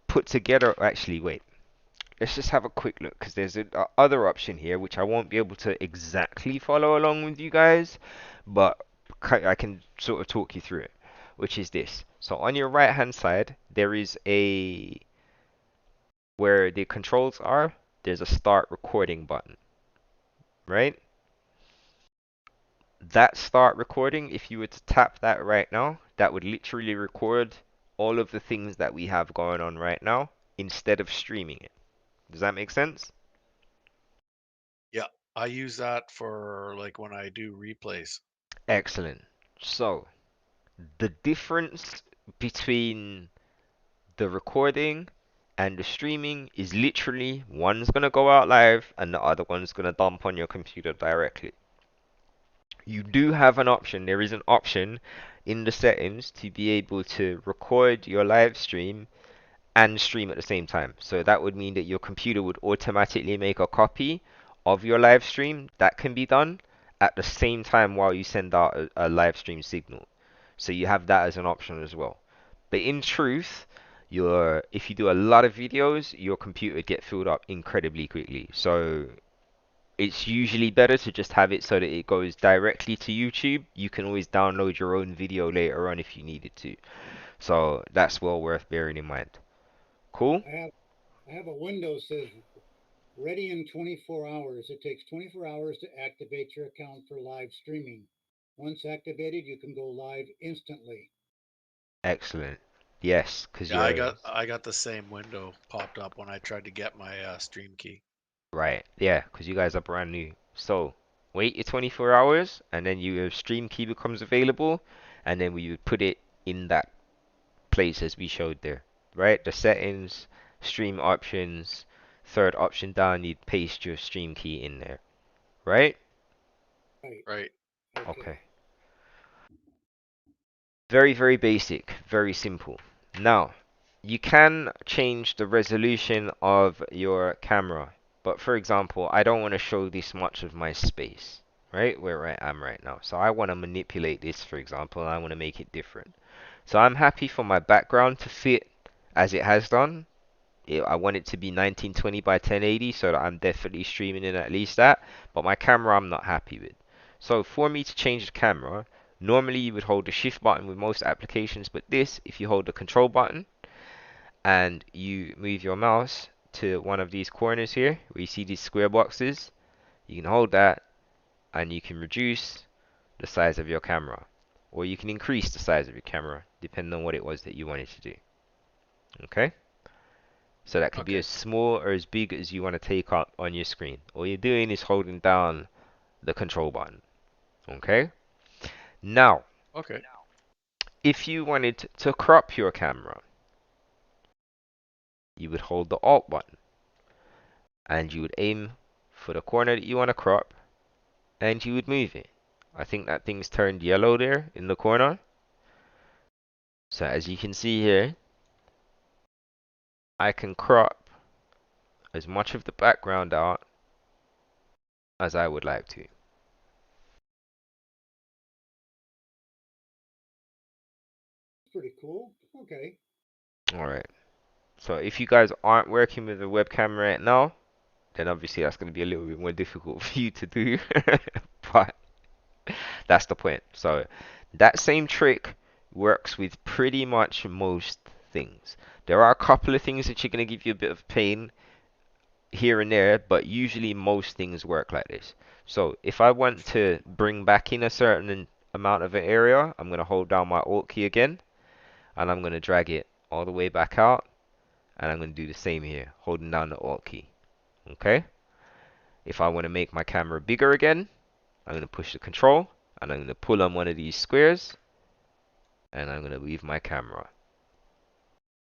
put together. Actually, wait. Let's just have a quick look because there's a other option here which I won't be able to exactly follow along with you guys, but I can sort of talk you through it, which is this. So on your right hand side, there is a where the controls are. There's a start recording button, right? That start recording, if you were to tap that right now, that would literally record all of the things that we have going on right now instead of streaming it. Does that make sense? Yeah, I use that for like when I do replays. Excellent. So, the difference between the recording And the streaming is literally one's gonna go out live and the other one's gonna dump on your computer directly. You do have an option, there is an option in the settings to be able to record your live stream and stream at the same time. So that would mean that your computer would automatically make a copy of your live stream. That can be done at the same time while you send out a live stream signal. So you have that as an option as well. But in truth, if you do a lot of videos, your computer would get filled up incredibly quickly. So it's usually better to just have it so that it goes directly to YouTube. You can always download your own video later on if you needed to. So that's well worth bearing in mind. Cool? I have a window that says ready in 24 hours. It takes 24 hours to activate your account for live streaming. Once activated, you can go live instantly. Excellent. Yes, because Yeah, you're I got the same window popped up when I tried to get my stream key. right. Yeah, because you guys are brand new. So wait your 24 hours, and then your stream key becomes available, and then we would put it in that place as we showed there. Right? The settings, stream options, third option down, you'd paste your stream key in there. Right? Right. Okay. Very, very basic, very simple. Now, you can change the resolution of your camera. But for example, I don't want to show this much of my space, right? Where I am right now. So I want to manipulate this, for example, and I want to make it different. So I'm happy for my background to fit as it has done. I want it to be 1920 by 1080 so that I'm definitely streaming in at least that. But my camera I'm not happy with. So for me to change the camera, normally you would hold the shift button with most applications, but this, if you hold the control button and you move your mouse to one of these corners here where you see these square boxes, you can hold that and you can reduce the size of your camera, or you can increase the size of your camera depending on what it was that you wanted to do. Okay? So that could be as small or as big as you want to take up on your screen. All you're doing is holding down the control button. Okay? Now, if you wanted to crop your camera, you would hold the Alt button and you would aim for the corner that you want to crop and you would move it. I think that thing's turned yellow there in the corner. So as you can see here, I can crop as much of the background out as I would like to. Pretty cool. Okay. Alright. So if you guys aren't working with a webcam right now, then obviously that's going to be a little bit more difficult for you to do. But that's the point. So that same trick works with pretty much most things. There are a couple of things that you're going to give you a bit of pain here and there, but usually most things work like this. So if I want to bring back in a certain amount of an area, I'm going to hold down my Alt key again, and I'm going to drag it all the way back out, and I'm going to do the same here, holding down the Alt key. Okay? If I want to make my camera bigger again, I'm going to push the control, and I'm going to pull on one of these squares, and I'm going to leave my camera.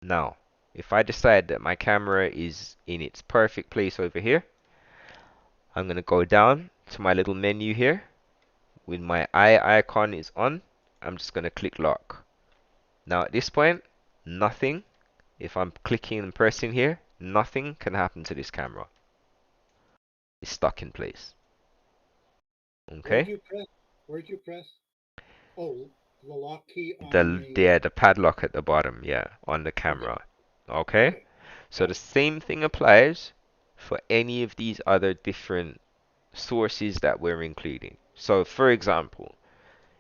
Now, if I decide that my camera is in its perfect place over here, I'm going to go down to my little menu here. When my eye icon is on, I'm just going to click lock. Now at this point, nothing, if I'm clicking and pressing here, nothing can happen to this camera. It's stuck in place. Okay? Where'd you press? Oh, the lock key on the padlock at the bottom, yeah, on the camera. Okay? So the same thing applies for any of these other different sources that we're including. So for example,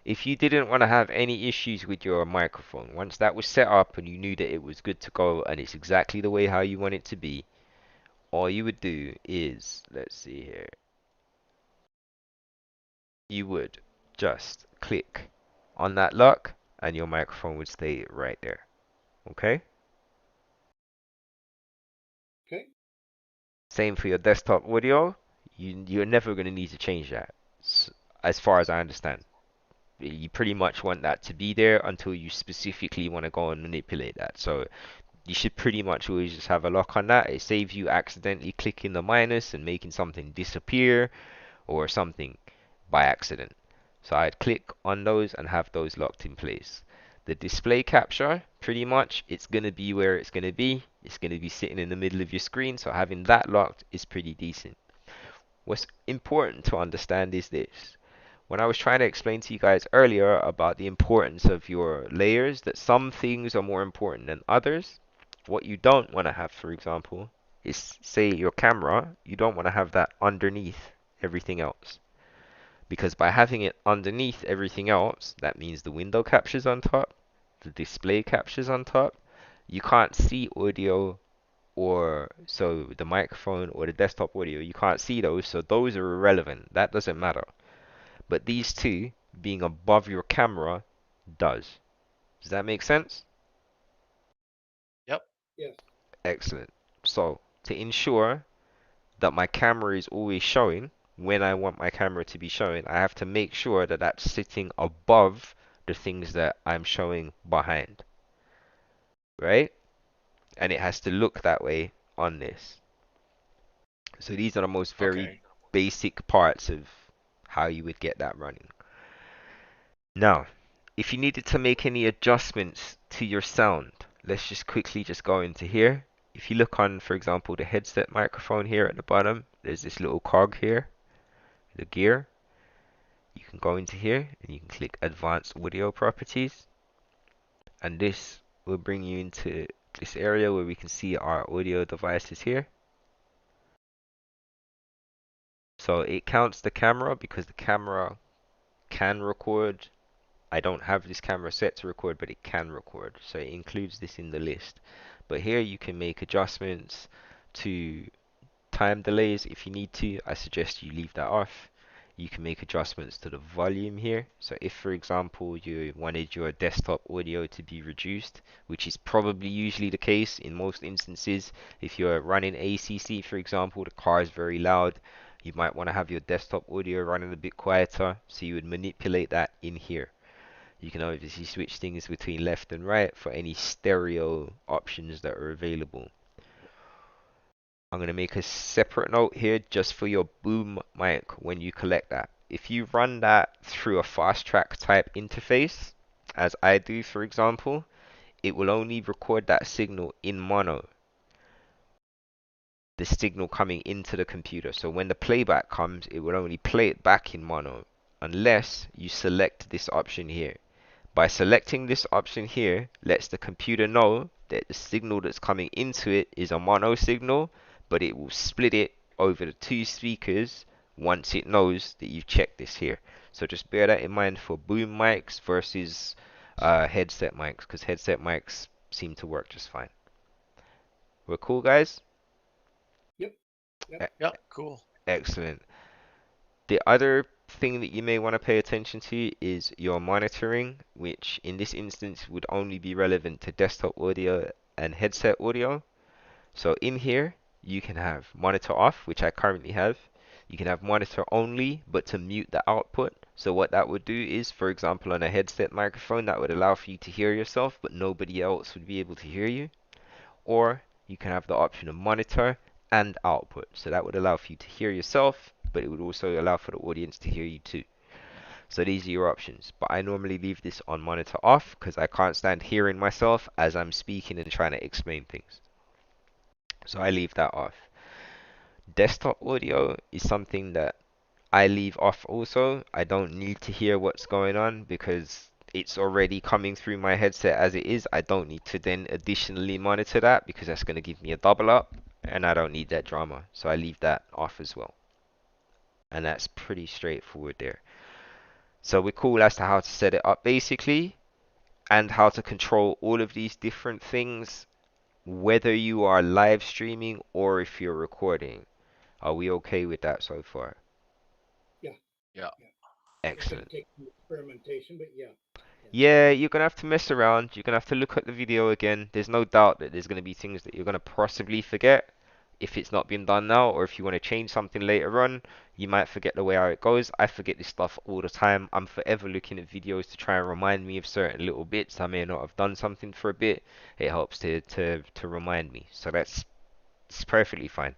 if you didn't want to have any issues with your microphone, once that was set up and you knew that it was good to go and it's exactly the way how you want it to be, all you would do is, let's see here, you would just click on that lock and your microphone would stay right there. Okay? Okay. Same for your desktop audio. You're never going to need to change that, as far as I understand. You pretty much want that to be there until you specifically want to go and manipulate that. So you should pretty much always just have a lock on that. It saves you accidentally clicking the minus and making something disappear or something by accident. So I'd click on those and have those locked in place. The display capture, pretty much, it's going to be where it's going to be. It's going to be sitting in the middle of your screen, so having that locked is pretty decent. What's important to understand is this. When I was trying to explain to you guys earlier about the importance of your layers, that some things are more important than others, what you don't want to have, for example, is, say, your camera, you don't want to have that underneath everything else. Because by having it underneath everything else, that means the window captures on top, the display captures on top, you can't see audio, or so the microphone or the desktop audio, you can't see those, so those are irrelevant. That doesn't matter. But these two, being above your camera, does. Does that make sense? Yep. Yes. Excellent. So, to ensure that my camera is always showing when I want my camera to be showing, I have to make sure that that's sitting above the things that I'm showing behind. Right? And it has to look that way on this. So these are the most very Okay. basic parts of how you would get that running. Now, if you needed to make any adjustments to your sound, let's just quickly just go into here. If you look on, for example, the headset microphone here at the bottom, there's this little cog here, the gear. You can go into here and you can click Advanced Audio Properties. And this will bring you into this area where we can see our audio devices here. So it counts the camera because the camera can record. I don't have this camera set to record, but it can record. So it includes this in the list. But here you can make adjustments to time delays if you need to. I suggest you leave that off. You can make adjustments to the volume here. So if, for example, you wanted your desktop audio to be reduced, which is probably usually the case in most instances, if you're running ACC, for example, the car is very loud, you might want to have your desktop audio running a bit quieter, so you would manipulate that in here. You can obviously switch things between left and right for any stereo options that are available. I'm going to make a separate note here just for your boom mic when you collect that. If you run that through a fast track type interface, as I do for example, it will only record that signal in mono. The signal coming into the computer. So when the playback comes, it will only play it back in mono unless you select this option here. By selecting this option here, lets the computer know that the signal that's coming into it is a mono signal, but it will split it over the two speakers once it knows that you've checked this here. So just bear that in mind for boom mics versus headset mics, because headset mics seem to work just fine. We're cool, guys? Yep. Yep. Cool. Excellent. The other thing that you may want to pay attention to is your monitoring, which in this instance would only be relevant to desktop audio and headset audio. So in here, you can have monitor off, which I currently have. You can have monitor only, but to mute the output. So what that would do is, for example, on a headset microphone, that would allow for you to hear yourself, but nobody else would be able to hear you. Or you can have the option of monitor and output. So that would allow for you to hear yourself, but it would also allow for the audience to hear you too. So these are your options. But I normally leave this on monitor off because I can't stand hearing myself as I'm speaking and trying to explain things. So I leave that off. Desktop audio is something that I leave off also. I don't need to hear what's going on because it's already coming through my headset as it is. I don't need to then additionally monitor that because that's going to give me a double up and I don't need that drama. So I leave that off as well. And that's pretty straightforward there. So we're cool as to how to set it up basically and how to control all of these different things, whether you are live streaming or if you're recording. Are we okay with that so far? Yeah. Yeah. Excellent. It's gonna take some experimentation, but yeah. Yeah, you're gonna have to mess around. You're gonna have to look at the video again. There's no doubt that there's gonna be things that you're gonna possibly forget. if it's not been done now, or if you want to change something later on, you might forget the way how it goes. I forget this stuff all the time. I'm forever looking at videos to try and remind me of certain little bits. I may not have done something for a bit. It helps to remind me. So it's perfectly fine.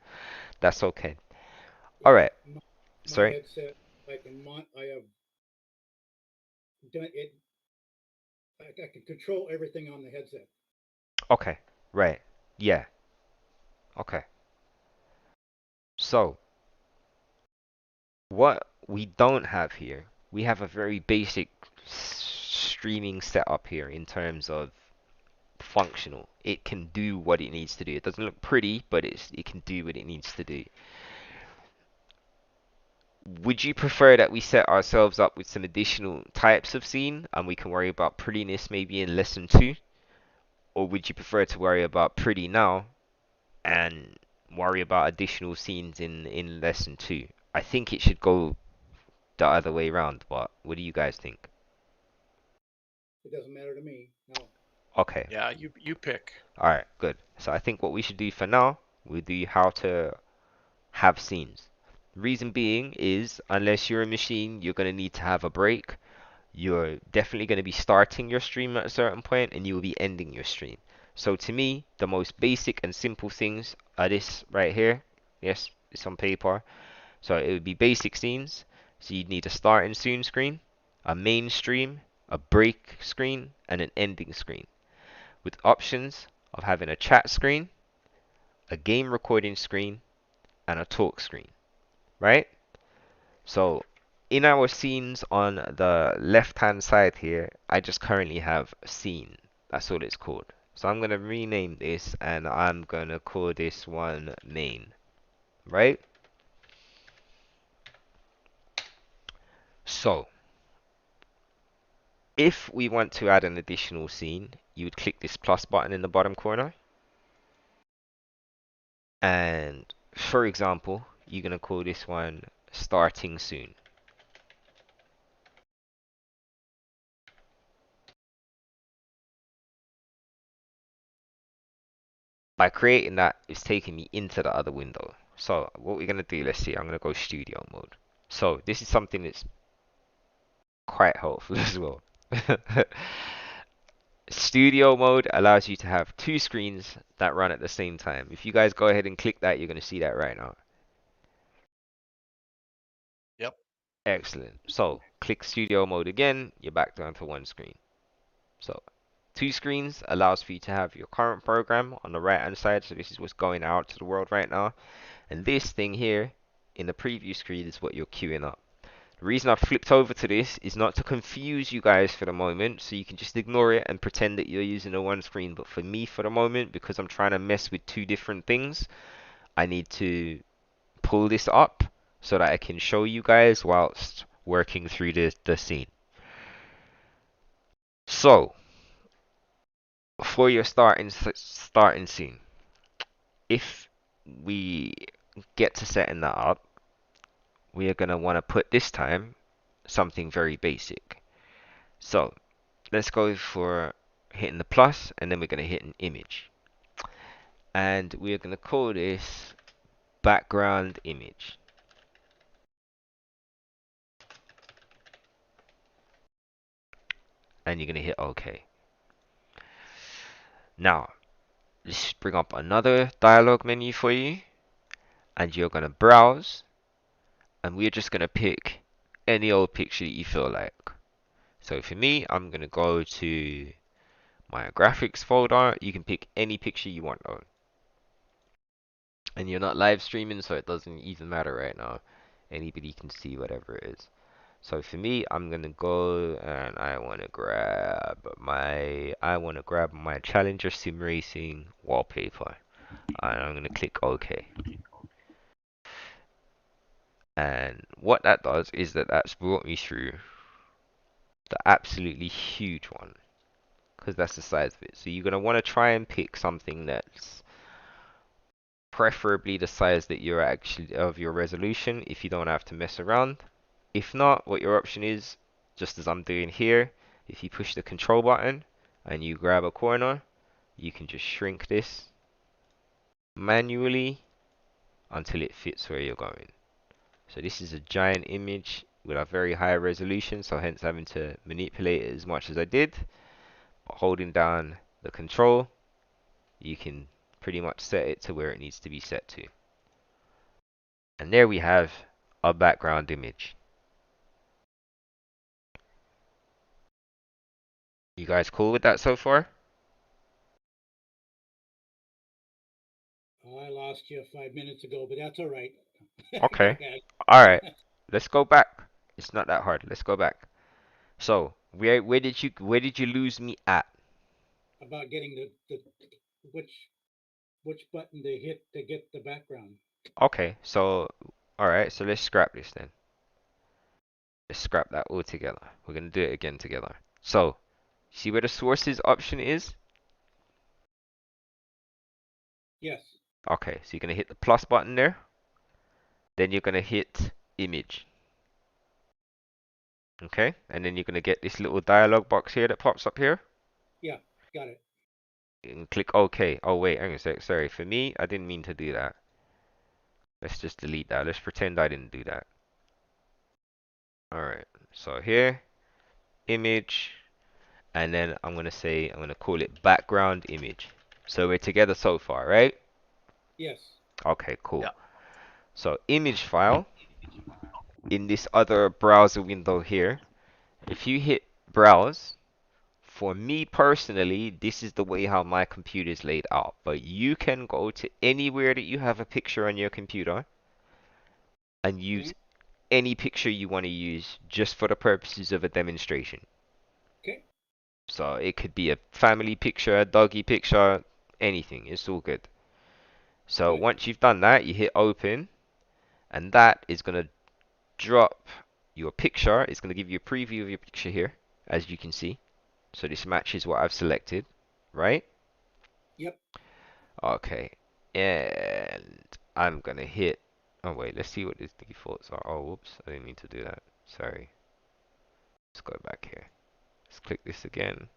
That's okay. All right. My Sorry. headset, I have done it. I can control everything on the headset. Okay. Right. Yeah. Okay. So what we don't have here, we have a very basic streaming setup here in terms of functional. It can do what it needs to do. It doesn't look pretty, but it can do what it needs to do. Would you prefer that we set ourselves up with some additional types of scene and we can worry about prettiness maybe in lesson 2? Or would you prefer to worry about pretty now and worry about additional scenes in lesson 2? I think it should go the other way around, but what do you guys think? It doesn't matter to me. No. Okay. Yeah, you pick. Alright, good. So I think what we should do for now, we'll do how to have scenes. Reason being is, unless you're a machine, you're going to need to have a break. You're definitely going to be starting your stream at a certain point, and you will be ending your stream. So to me, the most basic and simple things are this right here. Yes, it's on paper. So it would be basic scenes. So you'd need a start and soon screen, a main stream, a break screen, and an ending screen, with options of having a chat screen, a game recording screen, and a talk screen, right? So in our scenes on the left hand side here, I just currently have scene. That's all it's called. So I'm going to rename this and I'm going to call this one main, right? So if we want to add an additional scene, you would click this plus button in the bottom corner. And for example, you're going to call this one starting soon. By creating that, it's taking me into the other window. So what we're going to do, let's see, I'm going to go studio mode. So this is something that's quite helpful as well. Studio mode allows you to have 2 screens that run at the same time. If you guys go ahead and click that, you're going to see that right now. Yep. Excellent. So click studio mode again, you're back down to 1 screen. So 2 screens allows for you to have your current program on the right hand side. So this is what's going out to the world right now. And this thing here in the preview screen is what you're queuing up. The reason I've flipped over to this is not to confuse you guys for the moment, so you can just ignore it and pretend that you're using the 1 screen. But for me, for the moment, because I'm trying to mess with 2 different things, I need to pull this up so that I can show you guys whilst working through the scene. So, for your starting scene, if we get to setting that up, we are going to want to put this time something very basic. So let's go for hitting the plus, and then we're going to hit an image, and we're going to call this background image. And you're going to hit OK. Now let's bring up another dialog menu for you, and you're going to browse, and we're just going to pick any old picture that you feel like. So for me, I'm going to go to my graphics folder. You can pick any picture you want though. And you're not live streaming, so it doesn't even matter right now. Anybody can see whatever it is. So for me, I'm gonna go and I wanna grab my Challenger Sim Racing wallpaper. And I'm gonna click OK. And what that does is that's brought me through the absolutely huge one, because that's the size of it. So you're gonna want to try and pick something that's preferably the size that you're actually of your resolution, if you don't have to mess around. If not, what your option is, just as I'm doing here, if you push the control button and you grab a corner, you can just shrink this manually until it fits where you're going. So this is a giant image with a very high resolution, so hence having to manipulate it as much as I did. But holding down the control, you can pretty much set it to where it needs to be set to. And there we have our background image. You guys cool with that so far? Oh, I lost you 5 minutes ago, but that's all right. Go Okay. ahead. Alright. Let's go back. It's not that hard. Let's go back. So where did you lose me at? About getting the which button to hit to get the background. Okay, so alright, so let's scrap this then. Let's scrap that all together. We're gonna do it again together. So, see where the sources option is? Yes. Okay, so you're gonna hit the plus button there. Then you're gonna hit image. Okay, and then you're gonna get this little dialog box here that pops up here. Yeah, got it. And click OK. Oh wait, hang on a sec. Sorry, for me, I didn't mean to do that. Let's just delete that. Let's pretend I didn't do that. Alright, so here, image, and then I'm gonna call it background image. So we're together so far, right? Yes. Okay, cool. Yeah. So image file in this other browser window here, if you hit browse, for me personally, this is the way how my computer is laid out. But you can go to anywhere that you have a picture on your computer and use Okay. any picture you want to use just for the purposes of a demonstration. Okay. So it could be a family picture, a doggy picture, anything. It's all good. So Good. once you've done that, you hit open, and that is going to drop your picture. It's going to give you a preview of your picture here, as you can see. So this matches what I've selected, right? Yep. Okay. And I'm going to hit... Oh, wait. Let's see what the defaults are. Oh, whoops. I didn't mean to do that. Sorry. Let's go back here. Let's click this again.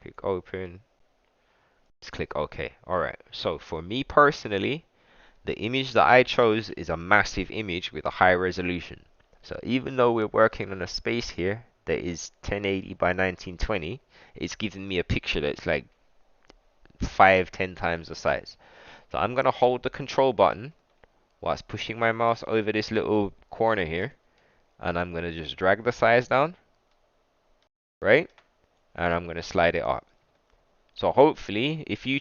Click open. Let's click OK. Alright. So for me personally, the image that I chose is a massive image with a high resolution. So even though we're working on a space here that is 1080 by 1920, it's giving me a picture that's like 5-10 times the size. So I'm going to hold the control button whilst pushing my mouse over this little corner here, and I'm going to just drag the size down, right? And I'm going to slide it up. So hopefully, if you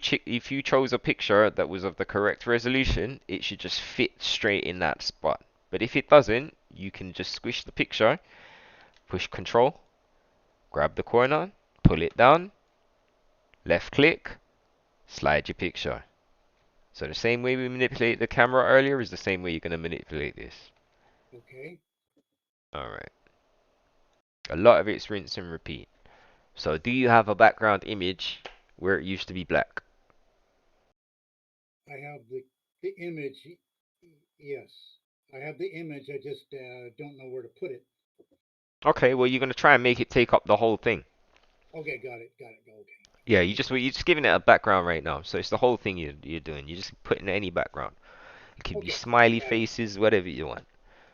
chose a picture that was of the correct resolution, it should just fit straight in that spot. But if it doesn't, you can just squish the picture, push Control, grab the corner, pull it down, left click, slide your picture. So the same way we manipulate the camera earlier is the same way you're going to manipulate this. Okay. Alright. A lot of it's rinse and repeat. So do you have a background image where it used to be black? I have the image. Yes. I have the image. I just don't know where to put it. Okay, well you're going to try and make it take up the whole thing. Okay, got it. Got it. Okay. Yeah, you're just giving it a background right now. So it's the whole thing you're doing. You're just putting any background. It could be Okay. smiley Got it. faces, whatever you want.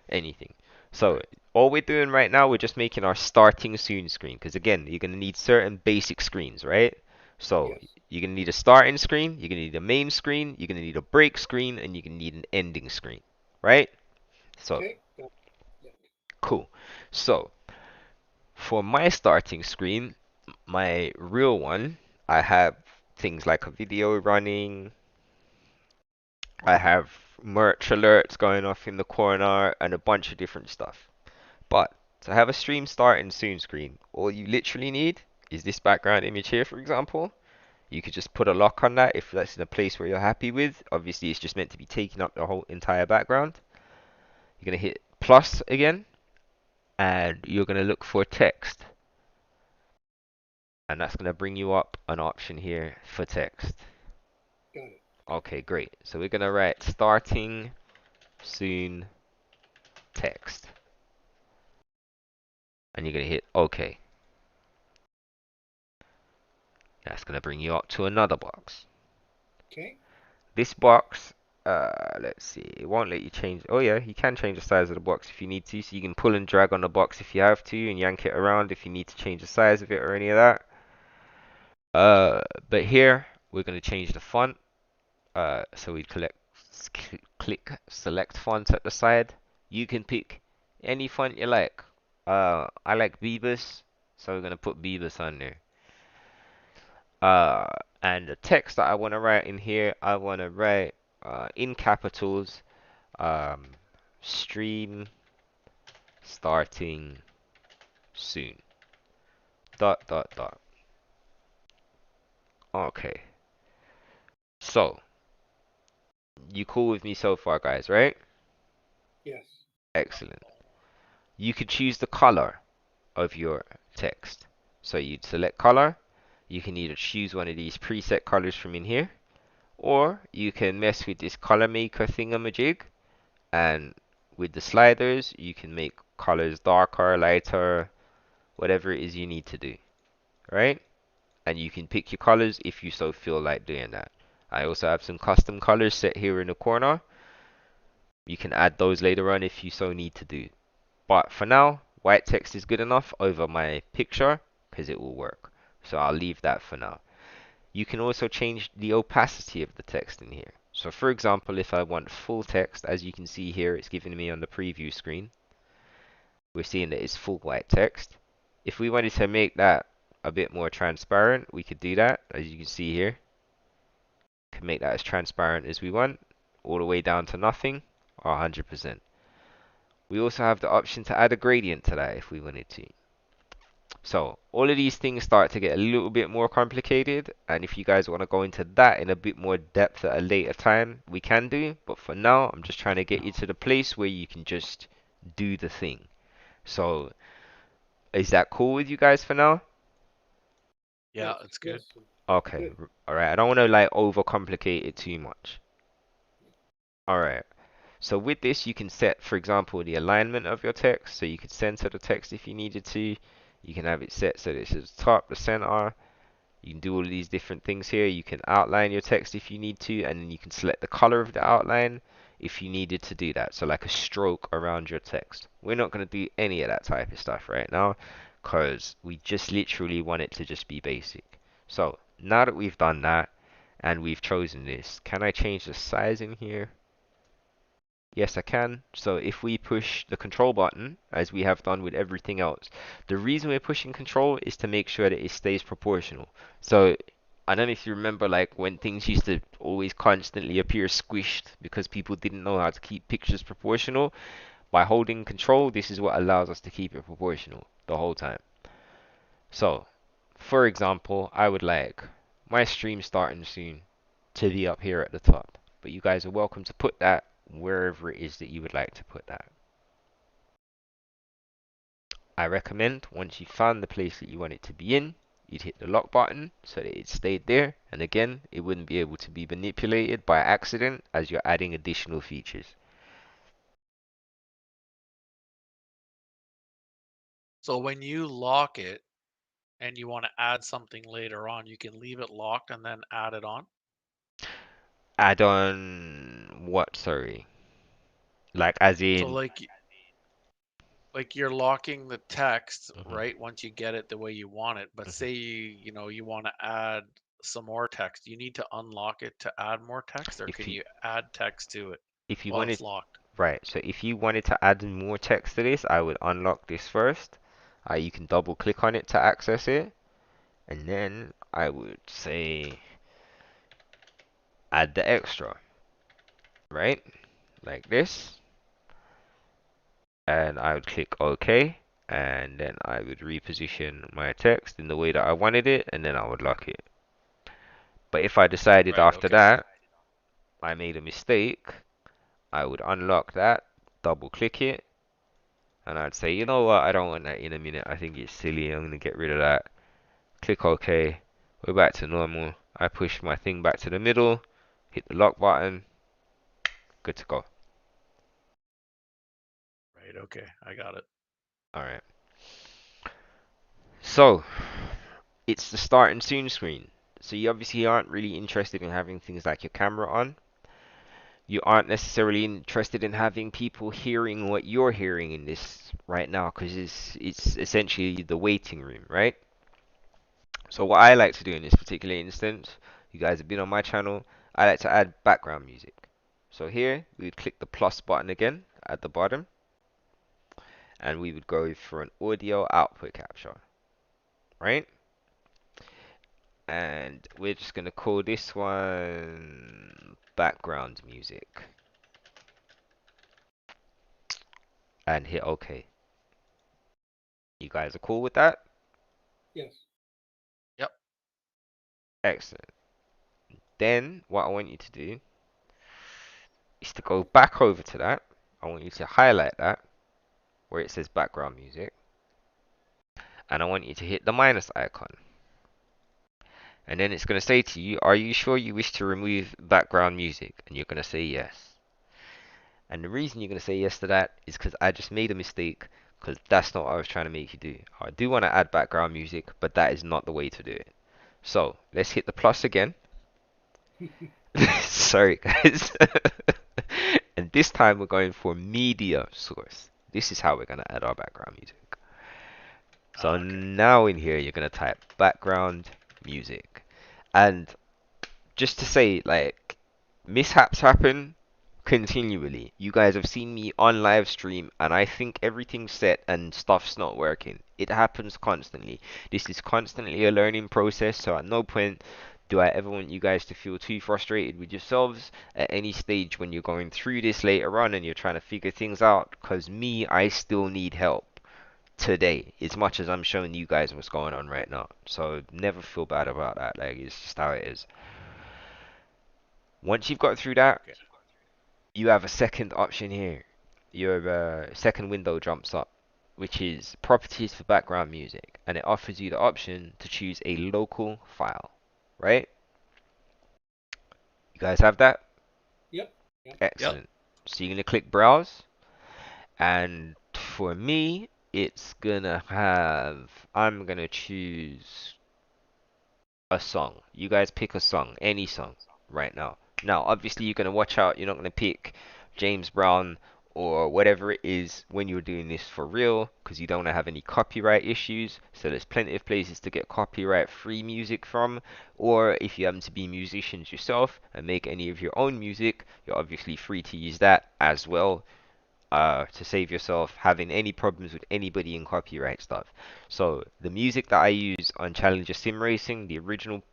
Anything. So all we're doing right now, we're just making our starting soon screen. Because again, you're gonna need certain basic screens, right? So Yes. you're gonna need a starting screen, you're gonna need a main screen, you're gonna need a break screen, and you're gonna need an ending screen, right? So Okay. Got it. cool. So for my starting screen, my real one, I have things like a video running. I have merch alerts going off in the corner and a bunch of different stuff. But to have a stream starting soon screen, all you literally need is this background image here, for example. You could just put a lock on that if that's in a place where you're happy with. Obviously, it's just meant to be taking up the whole entire background. You're going to hit plus again, and you're going to look for text. And that's going to bring you up an option here for text. Got it. Okay, great. So we're going to write starting soon text. And you're going to hit OK. That's going to bring you up to another box. Okay. This box let's see. It won't let you change. Oh yeah, you can change the size of the box if you need to. So you can pull and drag on the box if you have to, and yank it around if you need to change the size of it or any of that. But here we're gonna change the font. So we click select font at the side. You can pick any font you like. I like Beavers, so we're gonna put Beavers on there. And the text that I want to write in here, I want to write in capitals, stream starting soon. Dot dot dot. Okay. So, you cool with me so far, guys, right? Yes. Excellent. You could choose the color of your text. So you'd select color. You can either choose one of these preset colors from in here, or you can mess with this color maker thingamajig, and with the sliders you can make colors darker, lighter, whatever it is you need to do, right? And you can pick your colors if you so feel like doing that. I also have some custom colors set here in the corner. You can add those later on if you so need to do. But for now, white text is good enough over my picture because it will work. So I'll leave that for now. You can also change the opacity of the text in here. So for example, if I want full text, as you can see here, it's giving me on the preview screen. We're seeing that it's full white text. If we wanted to make that a bit more transparent, we could do that, as you can see here. Can make that as transparent as we want, all the way down to nothing, or 100%. We also have the option to add a gradient to that if we wanted to. So all of these things start to get a little bit more complicated, and if you guys want to go into that in a bit more depth at a later time, we can do. But for now, I'm just trying to get you to the place where you can just do the thing. So is that cool with you guys for now? Yeah, Yes, it's good. yes. Okay, Good. alright. I don't want to like overcomplicate it too much. Alright. So with this, you can set, for example, the alignment of your text. So you could center the text if you needed to. You can have it set so that it's at the top, the center. You can do all of these different things here. You can outline your text if you need to, and then you can select the color of the outline if you needed to do that. So like a stroke around your text. We're not going to do any of that type of stuff right now because we just literally want it to just be basic. So now that we've done that and we've chosen this, can I change the size in here? Yes, I can. So if we push the control button, as we have done with everything else, the reason we're pushing control is to make sure that it stays proportional. So I don't know if you remember, like when things used to always constantly appear squished because people didn't know how to keep pictures proportional. By holding control, this is what allows us to keep it proportional the whole time. So, for example, I would like my stream starting soon to be up here at the top. But you guys are welcome to put that wherever it is that you would like to put that. I recommend once you found the place that you want it to be in, you'd hit the lock button so that it stayed there, and again it wouldn't be able to be manipulated by accident as you're adding additional features. So when you lock it and you want to add something later on, you can leave it locked and then add it on. Add on what, sorry? Like as So in like you're locking the text, Mhm, right? Once you get it the way you want it. But mhm. say you want to add some more text, you need to unlock it to add more text, or if can you you add text to it if you while wanted it's locked? right, so if you wanted to add more text to this, I would unlock this first. You can double click on it to access it, and then I would say add the extra, right? Like this, and I would click OK, and then I would reposition my text in the way that I wanted it, and then I would lock it. But if I decided Right, after okay. that I made a mistake, I would unlock that, double click it, and I'd say, you know what, I don't want that in a minute. I think it's silly. I'm gonna get rid of that. Click OK. We're back to normal. I push my thing back to the middle, hit the lock button, good to go. Right, okay. I got it. Alright. So, it's the start and soon screen. So you obviously aren't really interested in having things like your camera on. you aren't necessarily interested in having people hearing what you're hearing in this right now, because it's essentially the waiting room, right? So what I like to do in this particular instance, you guys have been on my channel, I like to add background music. So here we would click the plus button again at the bottom, and we would go for an audio output capture, right? And we're just gonna call this one background music and hit OK. You guys are cool with that? Yes. Yep. Excellent. Then what I want you to do is to go back over to that. I want you to highlight that where it says background music, and I want you to hit the minus icon. And then it's going to say to you, are you sure you wish to remove background music? And you're going to say yes. And the reason you're going to say yes to that is because I just made a mistake, because that's not what I was trying to make you do. I do want to add background music, but that is not the way to do it. So let's hit the plus again. Sorry guys. And this time we're going for media source. This is how we're going to add our background music. So Okay. now in here you're going to type background music. And just to say, like, mishaps happen continually. You guys have seen me on live stream and I think everything's set and stuff's not working. It happens constantly. This is constantly a learning process, so at no point do I ever want you guys to feel too frustrated with yourselves at any stage when you're going through this later on and you're trying to figure things out, because me, I still need help today as much as I'm showing you guys what's going on right now. So never feel bad about that. Like, it's just how it is. Once you've got through that, Okay. you have a second option here. Your second window jumps up, which is properties for background music, and it offers you the option to choose a local file, right? You guys have that? Yep. Yep. Excellent. So you're gonna click browse, and for me, it's gonna have, I'm gonna choose a song. You guys pick a song, any song right now. Now, obviously, you're gonna watch out. You're not gonna pick James Brown or whatever it is when you're doing this for real, because you don't wanna have any copyright issues. So there's plenty of places to get copyright-free music from. Or if you happen to be musicians yourself and make any of your own music, you're obviously free to use that as well. To save yourself having any problems with anybody in copyright stuff. So the music that I use on Challenger Sim Racing, the original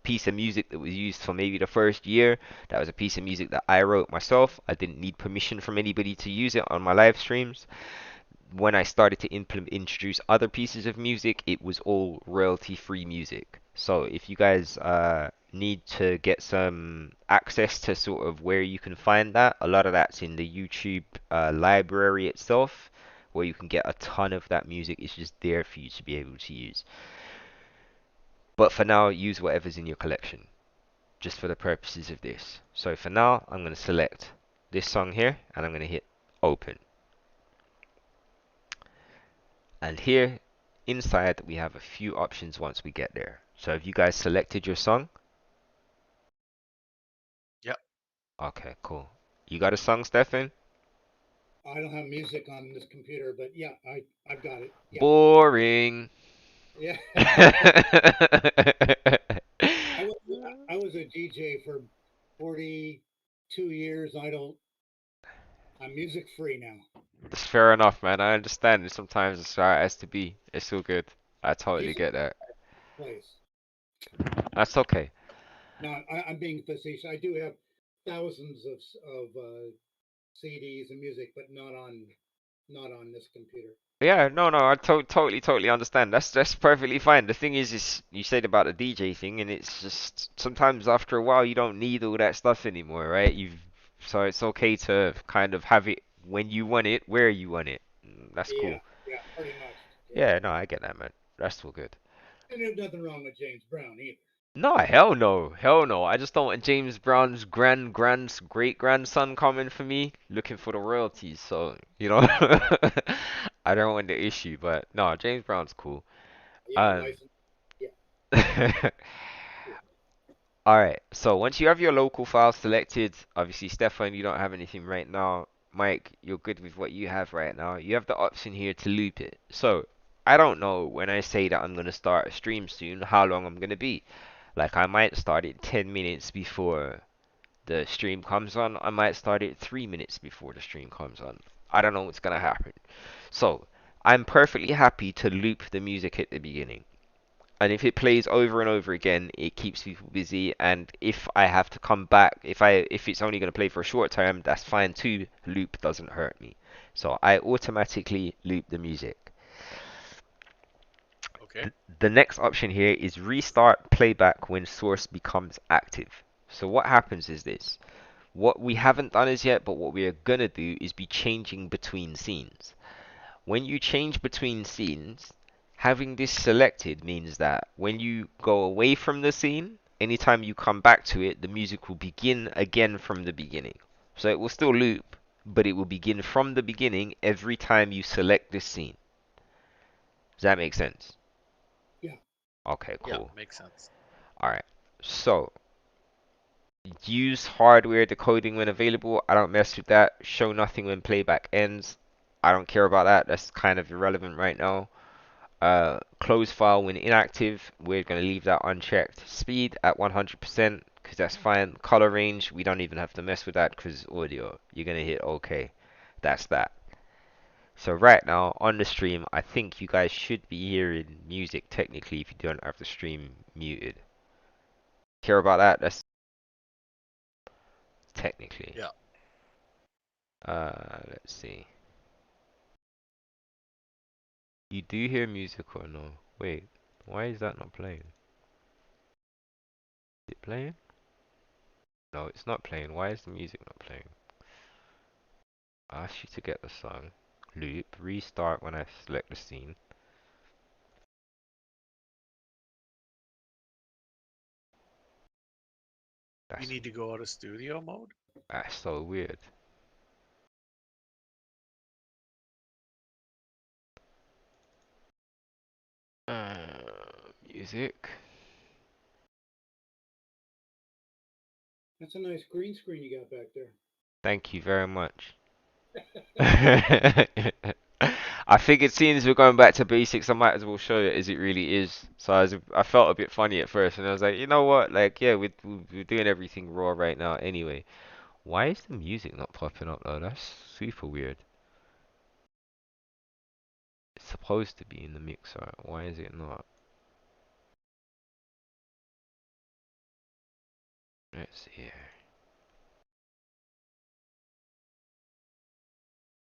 piece of music that was used for maybe the first year, that was a piece of music that I wrote myself. I didn't need permission from anybody to use it on my live streams. When I started to introduce other pieces of music, it was all royalty-free music. So if you guys need to get some access to sort of where you can find that, a lot of that's in the YouTube library itself, where you can get a ton of that music. It's just there for you to be able to use. But for now, use whatever's in your collection, just for the purposes of this. So for now, I'm going to select this song here, and I'm going to hit open. And here inside we have a few options once we get there. So have you guys selected your song? Yep. Okay, cool. You got a song, Stefan? I don't have music on this computer, but yeah, I've got it. Yeah. Boring. Yeah. I was a DJ for 42 years. I'm music free now. That's fair enough, man. I understand. Sometimes it's how it has to be. It's all good. I totally Music get that. plays. That's okay. No, I'm being facetious. I do have thousands of CDs and music, but not on this computer. Yeah, no, I totally understand. That's perfectly fine. The thing is you said about the DJ thing, and it's just sometimes after a while you don't need all that stuff anymore, right? So it's okay to kind of have it when you want it, where you want it. That's Yeah, cool. yeah, pretty much. Yeah. Yeah, no, I get that, man. That's all good. And there's nothing wrong with James Brown either. No, hell no, hell no. I just don't want James Brown's great grandson coming for me looking for the royalties. So, I don't want the issue. But no, James Brown's cool. Yeah, Um, license. Yeah. Alright, so once you have your local file selected, obviously Stefan, you don't have anything right now. Mike, you're good with what you have right now. You have the option here to loop it. So, I don't know when I say that I'm going to start a stream soon, how long I'm going to be. Like, I might start it 10 minutes before the stream comes on. I might start it 3 minutes before the stream comes on. I don't know what's going to happen. So, I'm perfectly happy to loop the music at the beginning. And if it plays over and over again, it keeps people busy. And if I have to come back, if it's only going to play for a short time, that's fine too. Loop doesn't hurt me. So I automatically loop the music. Okay. The next option here is restart playback when source becomes active. So what happens is this. What we haven't done as yet, but what we are going to do is be changing between scenes. When you change between scenes, having this selected means that when you go away from the scene, anytime you come back to it, the music will begin again from the beginning. So it will still loop, but it will begin from the beginning every time you select this scene. Does that make sense? Yeah. Okay, Yeah, cool. makes sense. Alright, so use hardware decoding when available. I don't mess with that. Show nothing when playback ends. I don't care about that. That's kind of irrelevant right now. Close file when inactive, we're going to leave that unchecked. Speed at 100% because that's fine. Color range, we don't even have to mess with that because audio. You're going to hit OK. That's that. So right now on the stream, I think you guys should be hearing music technically if you don't have the stream muted. Care about that? That's technically. Yeah. Let's see. You do hear music or no? Wait, why is that not playing? Is it playing? No, it's not playing. Why is the music not playing? I ask you to get the song. Loop. Restart when I select the scene. You That's need to go out of studio mode? that's so weird. Music. That's a nice green screen you got back there. Thank you very much. I figured seeing as we're going back to basics, I might as well show it as it really is. So I felt a bit funny at first, and I was like, you know what? Like, yeah, we're doing everything raw right now anyway. Why is the music not popping up though? That's super weird. It's supposed to be in the mixer. Why is it not? Let's see here.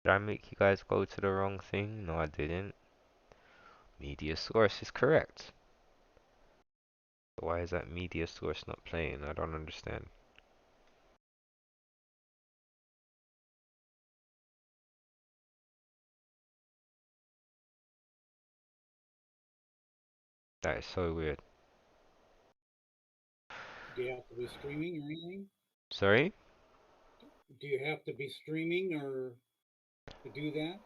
Did I make you guys go to the wrong thing? No, I didn't. Media source is correct. Why is that media source not playing? I don't understand. That is so weird. Do you have to be streaming or anything? Sorry? Do you have to be streaming or to do that?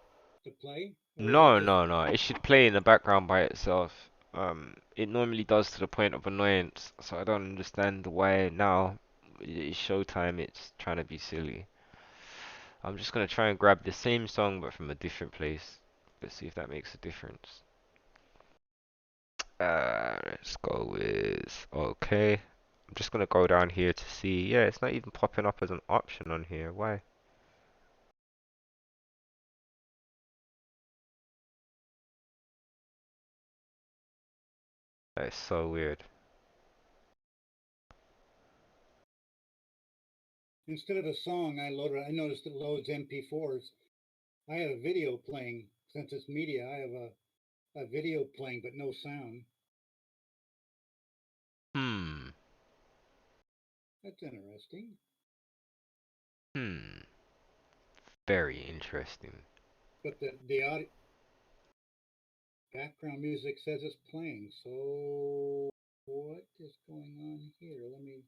To play? Or is it No, just no, no. It should play in the background by itself. It normally does to the point of annoyance, so I don't understand why now it's showtime it's trying to be silly. I'm just gonna try and grab the same song but from a different place. Let's see if that makes a difference. Let's go with okay. I'm just gonna go down here to see. Yeah, it's not even popping up as an option on here. Why? That is so weird. instead of a song I noticed it loads MP4s. I have a video playing since it's media. I have a video playing but no sound. Hmm. That's interesting. Hmm. Very interesting. But the audio background music says it's playing. So what is going on here? Let me.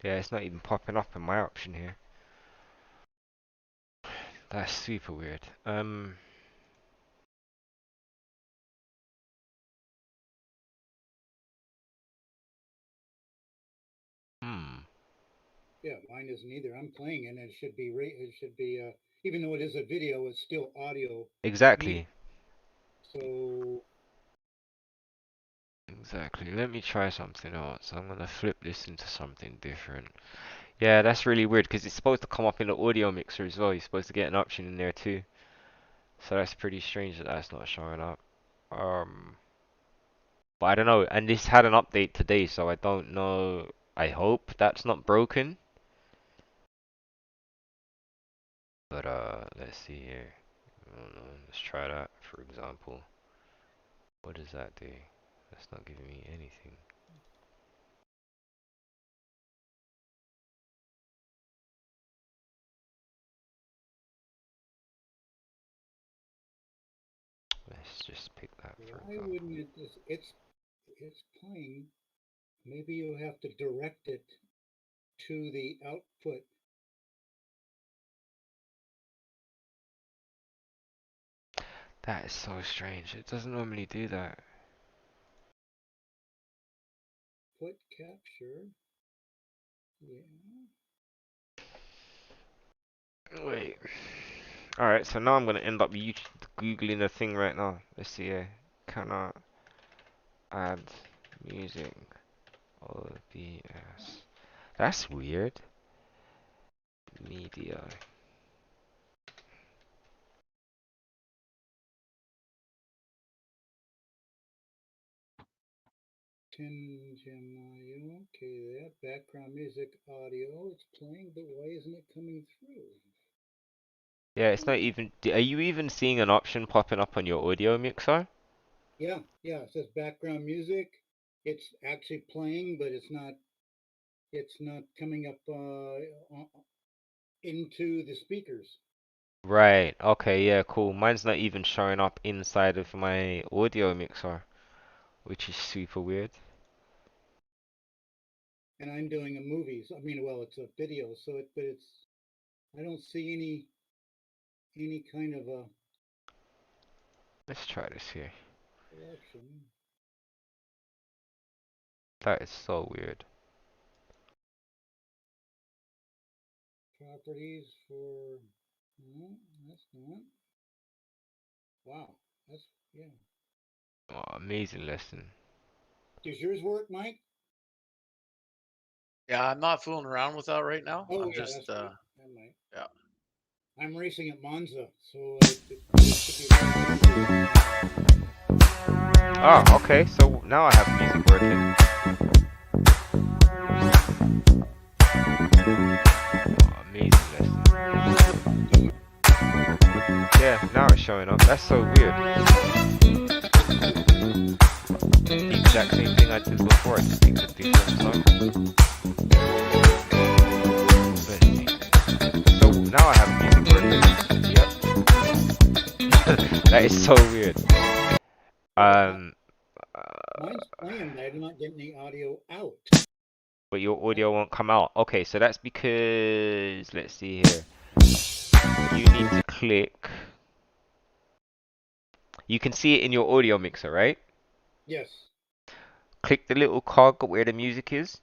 Yeah, it's not even popping up in my option here. That's super weird. Yeah, mine isn't either. I'm playing and it should be even though it is a video, it's still audio. Exactly. So Exactly. Let me try something else. I'm gonna flip this into something different. Yeah, that's really weird because it's supposed to come up in the audio mixer as well. You're supposed to get an option in there too. So that's pretty strange that that's not showing up. But I don't know. And this had an update today, so I don't know. I hope that's not broken. But let's see here. I don't know. Let's try that, for example. What does that do? That's not giving me anything. Let's just pick that for why example. wouldn't it's playing? Maybe you have to direct it to the output. That is so strange. It doesn't normally do that. Put capture. Yeah. Wait. Alright, so now I'm gonna end up googling the thing right now. Let's see here. Cannot add music OBS. That's weird. Media. Okay, that background music audio, it's playing, but why isn't it coming through? Yeah, it's not even. Are you even seeing an option popping up on your audio mixer? Yeah, it says background music. It's actually playing, but it's not coming up into the speakers. Right. Okay, yeah, cool. Mine's not even showing up inside of my audio mixer, which is super weird. And I'm doing a movie. So, I mean, well, it's a video, but I don't see any kind of a Let's try this here. selection. That is so weird. Properties for, no, that's not. Wow, that's, yeah. Oh, amazing lesson. Does yours work, Mike? Yeah, I'm not fooling around with that right now. Oh, I'm yeah, just that's right. That might. yeah. I'm racing at Monza, so it should be. Oh, okay. So now I have music working. Oh, amazing lesson. Yeah, now it's showing up. That's so weird. The exact same thing I did before. I just picked a different song. Let's see. So now I have music working. Yep. That is so weird. Mine's playing, but I'm not getting the audio out. But your audio won't come out. Okay, so that's because, let's see here. You need to click. You can see it in your audio mixer, right? Yes. Click the little cog where the music is.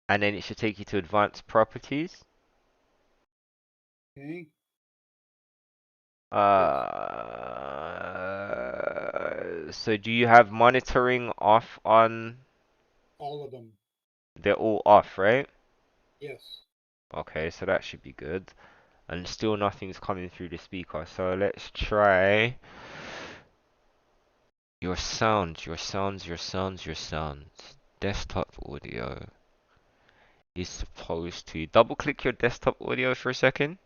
And then it should take you to advanced properties. Okay. So do you have monitoring off on? All of them. They're all off, right? Yes. Okay, so that should be good. And still nothing's coming through the speaker. So let's try your sounds. Desktop audio is supposed to double click your desktop audio for a second.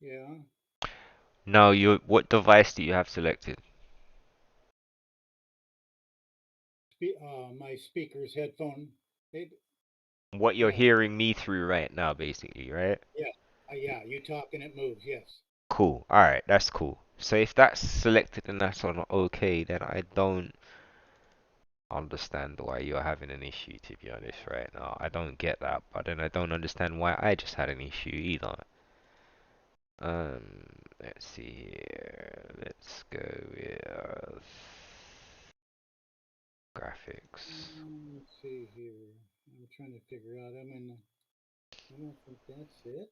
Yeah. Now, what device do you have selected? My speaker's headphone. What you're Yeah. hearing me through right now, basically, right? Yeah. Yeah. You talk and it moves. Yes. Cool. Alright, that's cool. So if that's selected and that's on OK, then I don't understand why you're having an issue, to be honest, right now. I don't get that, but then I don't understand why I just had an issue either. Let's see here. Let's go with graphics. Let's see here. I'm trying to figure out. I don't think that's it.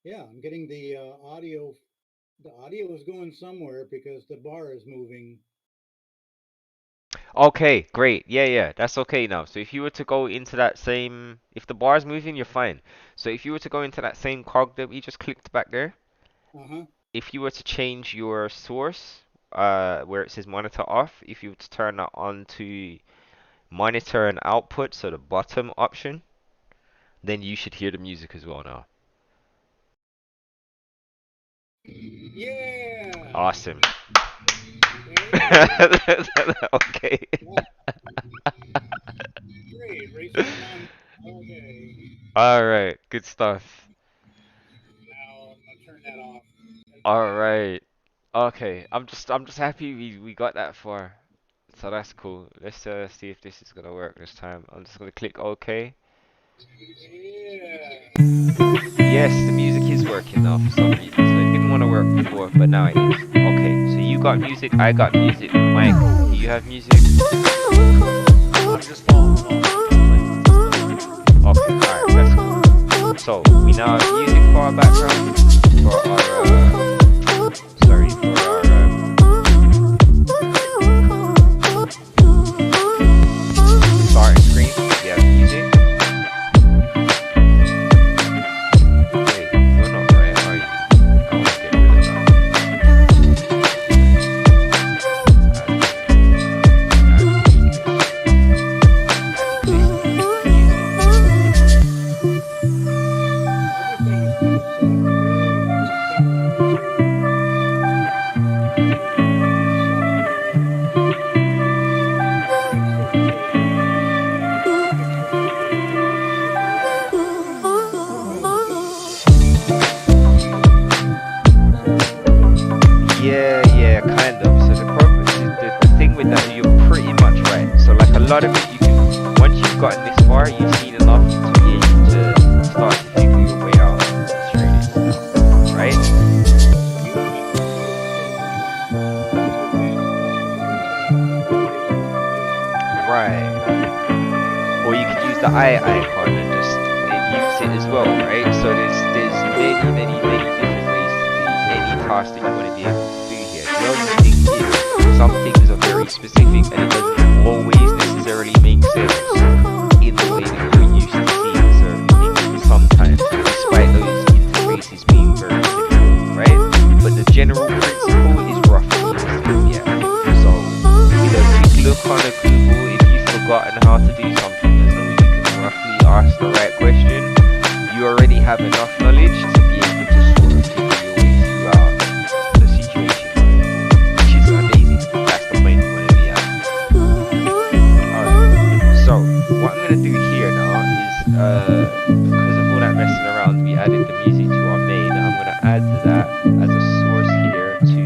Yeah, I'm getting the audio. The audio is going somewhere because the bar is moving. Okay, great. Yeah, that's okay now. So if you were to go into that same, if the bar is moving, you're fine. So if you were to go into that same cog that we just clicked back there, Uh-huh. if you were to change your source, where it says monitor off, if you were to turn that on to monitor and output, so the bottom option, then you should hear the music as well now. Yeah. Awesome. There you go. Okay. Great. Racing on. Okay. All right, good stuff. Now I'm gonna turn that off. All right. Okay, I'm just happy we got that far. So that's cool. Let's see if this is gonna work this time. I'm just gonna click OK. Yeah. Yes, the music is working now for some reason. So it didn't want to work before, but now it is. Okay, so you got music, I got music. Mike, do you have music? I'm just following along. Okay, alright, that's cool. So we now have music for our background, for our sorry, for our starting screen. We have music. Wait, you're not right, are you? I want to get rid of that. Yeah, kind of. So the thing with that, you're pretty much right. So like a lot of it, you can once you've gotten this far, you've seen enough to be able to start to figure your way out of Australia stuff, right? Right. Or you could use the eye icon and just it mutes it as well, right? So there's many different ways to do any task that you want to be able to do here. The only thing is some things are very specific and it doesn't always necessarily make sense in the way that you're used to seeing certain things sometimes, despite those interfaces being very similar, right? But the general principle is roughly the same, yeah. So with a quick look on a Google, if you've forgotten how to do something, as long as you can roughly ask the right question, you already have enough knowledge to be able to sort of figure your way throughout the situation, which is amazing. That's the point you want to be at. Alright, so what I'm going to do here now is, because of all that messing around, we added the music to our main. I'm going to add that as a source here to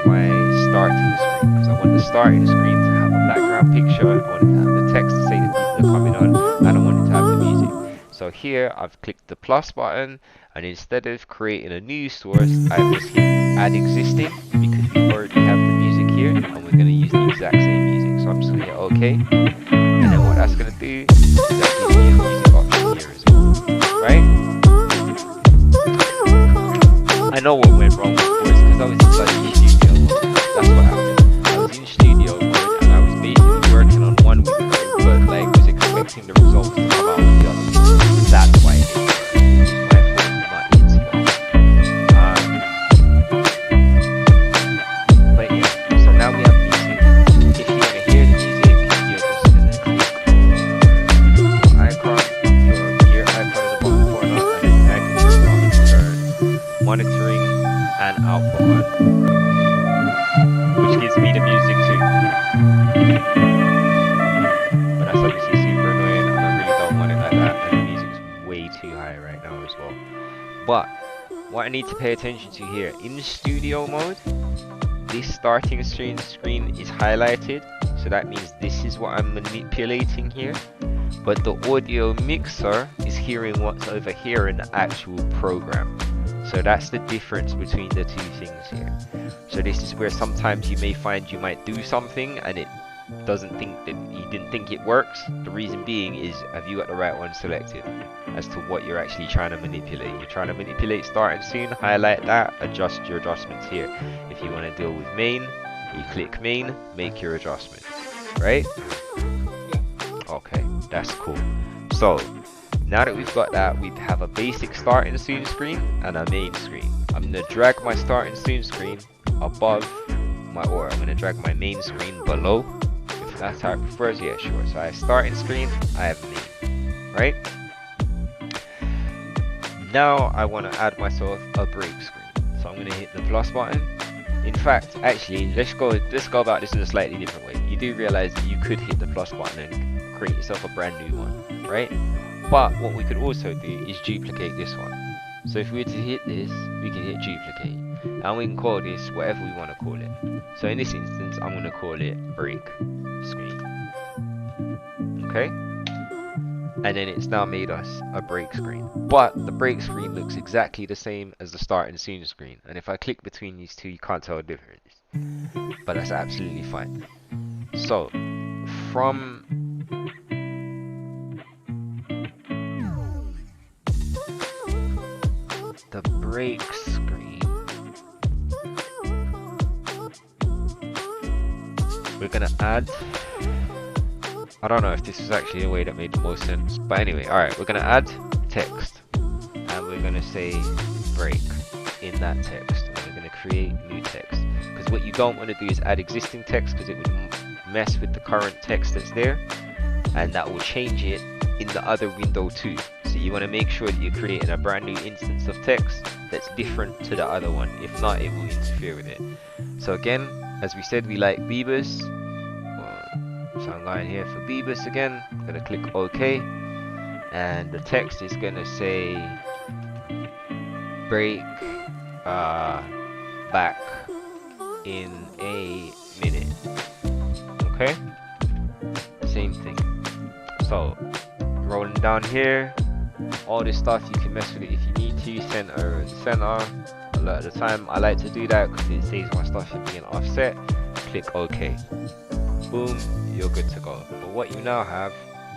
my starting screen, because I want the starting screen to have a background picture. I want it to have the text to say that people are coming on, and I want it to have the music. So here I've clicked the plus button, and instead of creating a new source, I've just hit add existing because we already have the music here and we're going to use the exact same music. So I'm just going to hit OK, and then what that's going to do is that gives me a music option here as well, right? I know what went wrong with voice because I was in like studio mode. That's what happened. I was in studio mode and I was basically working on one window, but like was expecting the results to come out of the other. That's why it didn't work. It's my fault, not its fault. But yeah, so now we have music. If you want to hear the music, you're just gonna click on the icon, your gear icon in the bottom corner, and then I can turn monitoring and output on, which gives me the music too. But that's obviously super annoying, and I really don't want it like that. And the music's way too high right now as well. But what I need to pay attention to here, in studio mode, this starting screen is highlighted, so that means this is what I'm manipulating here. But the audio mixer is hearing what's over here in the actual program. So that's the difference between the two things here. So this is where sometimes you may find you might do something and it doesn't think that you didn't think it works. The reason being is, have you got the right one selected as to what you're actually trying to manipulate? You're trying to manipulate starting soon, highlight that, adjust your adjustments here. If you want to deal with main, you click main, make your adjustments, right? Okay, that's cool. So now that we've got that, we have a basic starting soon screen and a main screen. I'm going to drag my starting soon screen above my, or I'm going to drag my main screen below. If that's how it prefers, yeah, sure. So I have starting screen, I have main, right? Now I want to add myself a break screen. So I'm going to hit the plus button. In fact, actually, let's go about this in a slightly different way. You do realize that you could hit the plus button and create yourself a brand new one, right? But what we could also do is duplicate this one. So if we were to hit this, we can hit duplicate. And we can call this whatever we want to call it. So in this instance, I'm going to call it break screen. Okay? And then it's now made us a break screen. But the break screen looks exactly the same as the start and soon screen. And if I click between these two, you can't tell the difference. But that's absolutely fine. So, from the break screen, we're gonna add, I don't know if this is actually a way that made the most sense, but anyway, alright, we're gonna add text and we're gonna say break in that text, and we're gonna create new text, because what you don't want to do is add existing text, because it would mess with the current text that's there and that will change it in the other window too. So you want to make sure that you're creating a brand new instance of text that's different to the other one. If not, it will interfere with it. So again, as we said, we like Beavers. So I'm going here for Beavers again. I'm going to click OK. And the text is going to say break back in a minute. Okay? Same thing. So rolling down here, all this stuff you can mess with it if you need to, center and center. A lot of the time I like to do that because it saves my stuff from being offset. Click OK. Boom, you're good to go. But what you now have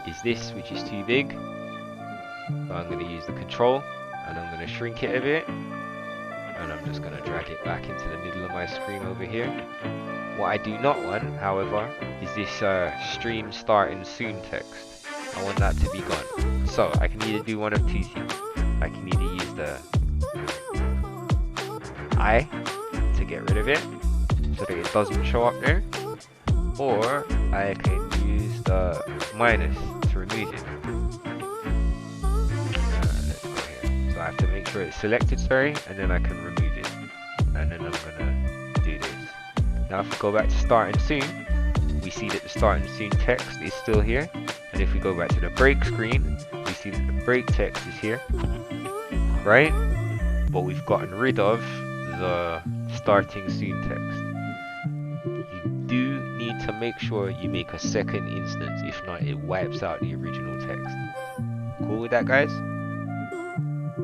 is this, which is too big. So I'm going to use the control and I'm going to shrink it a bit. And I'm just going to drag it back into the middle of my screen over here. What I do not want, however, is this stream starting soon text. I want that to be gone. So I can either do one of two things. I can either use the I to get rid of it so that it doesn't show up there, or I can use the minus to remove it. Let's go here. So I have to make sure it's selected, sorry, and then I can remove it. And then I'm gonna do this. Now if we go back to starting soon, we see that the starting soon text is still here. And if we go back to the break screen, we see that the break text is here, right? But we've gotten rid of the starting soon text. You do need to make sure you make a second instance, if not it wipes out the original text. Cool with that, guys?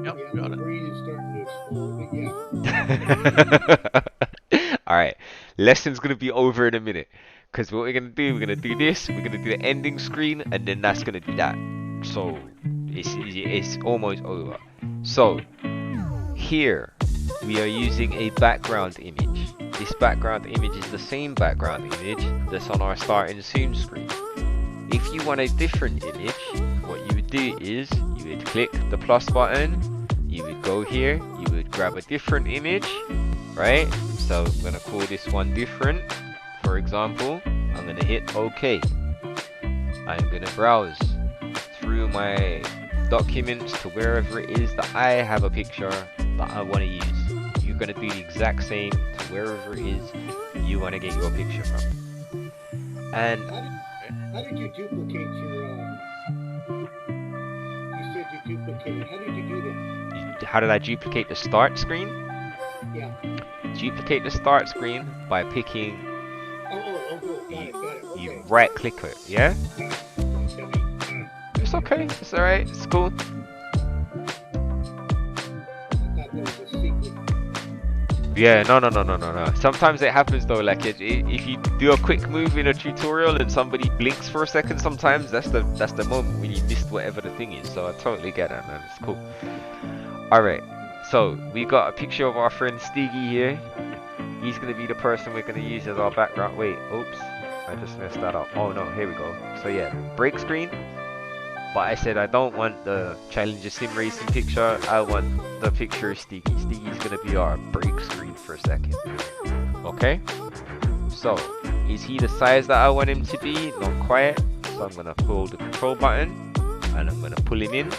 Yep, Yeah, got the it. brain is starting to explode, but yeah. Alright, lesson's gonna be over in a minute. Because what we're gonna do this, we're gonna do the ending screen, and then that's gonna be that. So it's almost over. So here we are using a background image. This background image is the same background image that's on our starting soon screen. If you want a different image, what you would do is you would click the plus button, you would go here, you would grab a different image, right? So I'm gonna call this one different. For example, I'm going to hit OK. I'm going to browse through my documents to wherever it is that I have a picture that I want to use. You're going to do the exact same to wherever it is you want to get your picture from. And How did you duplicate your, you said you duplicated, how did you do that? how did I duplicate the start screen? Yeah. Duplicate the start screen by picking, Oh, got it, okay. you right click it, yeah? It's okay, it's alright, it's cool. I thought there was a C Yeah, no. Sometimes it happens though. Like if you do a quick move in a tutorial and somebody blinks for a second, sometimes that's the moment when you missed whatever the thing is. So I totally get that, man. It's cool. All right. So we got a picture of our friend Stiggy here. He's gonna be the person we're gonna use as our background. Wait, oops, I just messed that up. Oh no, here we go. So yeah, break screen. But I said I don't want the Challenger Sim Racing picture. I want the picture of Stiggy. Stiggy's gonna be our break screen for a second. Okay. So is he the size that I want him to be? Not quite. So I'm gonna hold the control button and I'm gonna pull him in,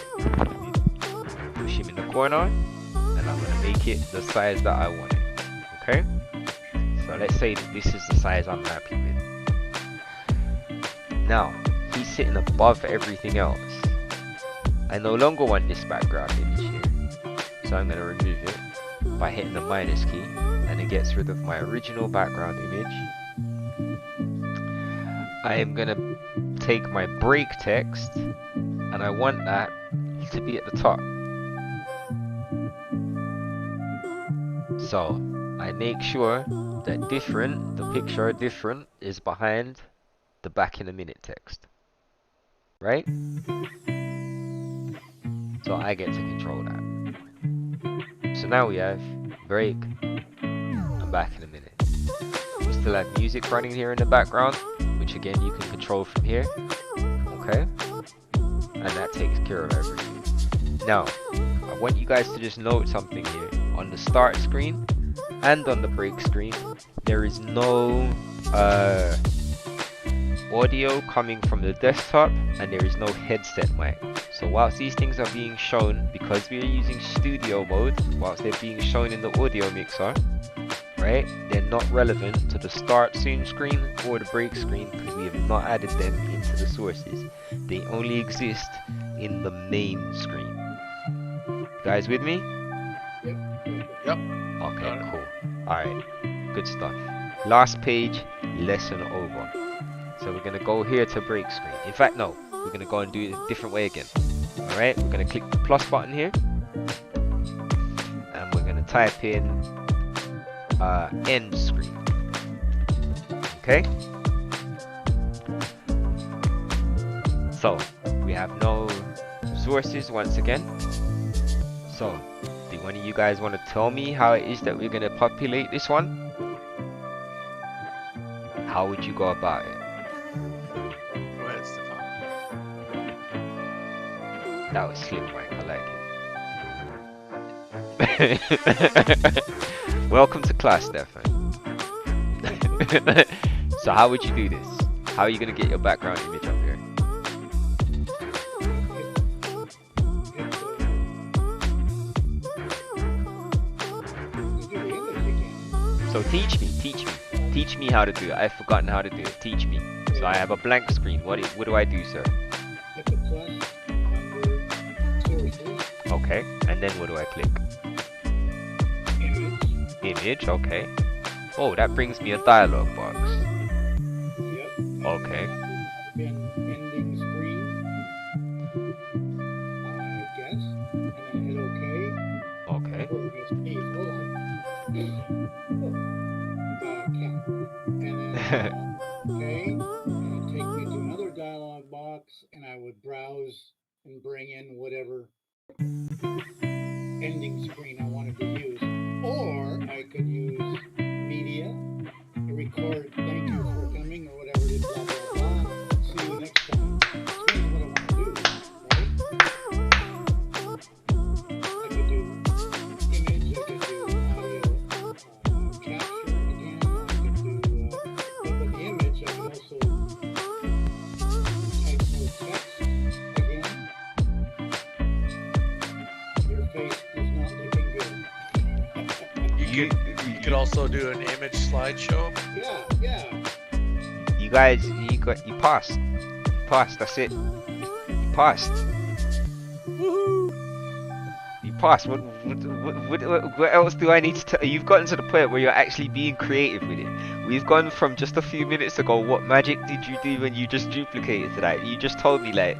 push him in the corner, and I'm gonna make it the size that I want it. Okay. So let's say that this is the size I'm happy with. Now, he's sitting above everything else. I no longer want this background image here. So I'm going to remove it by hitting the minus key. And it gets rid of my original background image. I am going to take my brake text. And I want that to be at the top. So, I make sure that the picture different is behind the back in a minute text. Right? So I get to control that. So now we have break and back in a minute. We still have music running here in the background, which again you can control from here. Okay? And that takes care of everything. Now, I want you guys to just note something here. On the start screen and on the break screen, there is no audio coming from the desktop and there is no headset mic. So whilst these things are being shown, because we are using studio mode, whilst they're being shown in the audio mixer, right, they're not relevant to the start soon screen or the break screen because we have not added them into the sources. They only exist in the main screen. You guys with me? Yep. Okay, cool. Alright, good stuff. Last page, lesson over. So we're going to go here to break screen. In fact, no, we're going to go and do it a different way again. Alright, we're going to click the plus button here. And we're going to type in end screen. Okay? So, we have no sources once again. So, do one of you guys want to tell me how it is that we're going to populate this one? How would you go about it? Go ahead, Stefan. That was slim, Mike. I like it. Welcome to class, Stefan. So how would you do this? How are you going to get your background image up here? So teach me how to do it. I've forgotten how to do it. Teach me. So I have a blank screen. What do I do, sir? Okay, and then what do I click? Image, okay. Oh, that brings me a dialog box. Okay. Ending screen, I guess, and then hit OK. Okay. And then OK, and take me to another dialog box, and I would browse and bring in whatever ending screen I wanted to use, or I could use media, record thank you for coming or whatever it is, blah blah blah. See you next time. Depends what I want to do, right? I could do image, I could do audio capture again, I could do but with the image I could also type more text again. Your face is not looking good. You could also do an image slideshow. Yeah. You guys, you passed. You passed, that's it. You passed. Woohoo! You passed. What else do I need to tell? You've gotten to the point where you're actually being creative with it. We've gone from just a few minutes ago, what magic did you do when you just duplicated that? You just told me like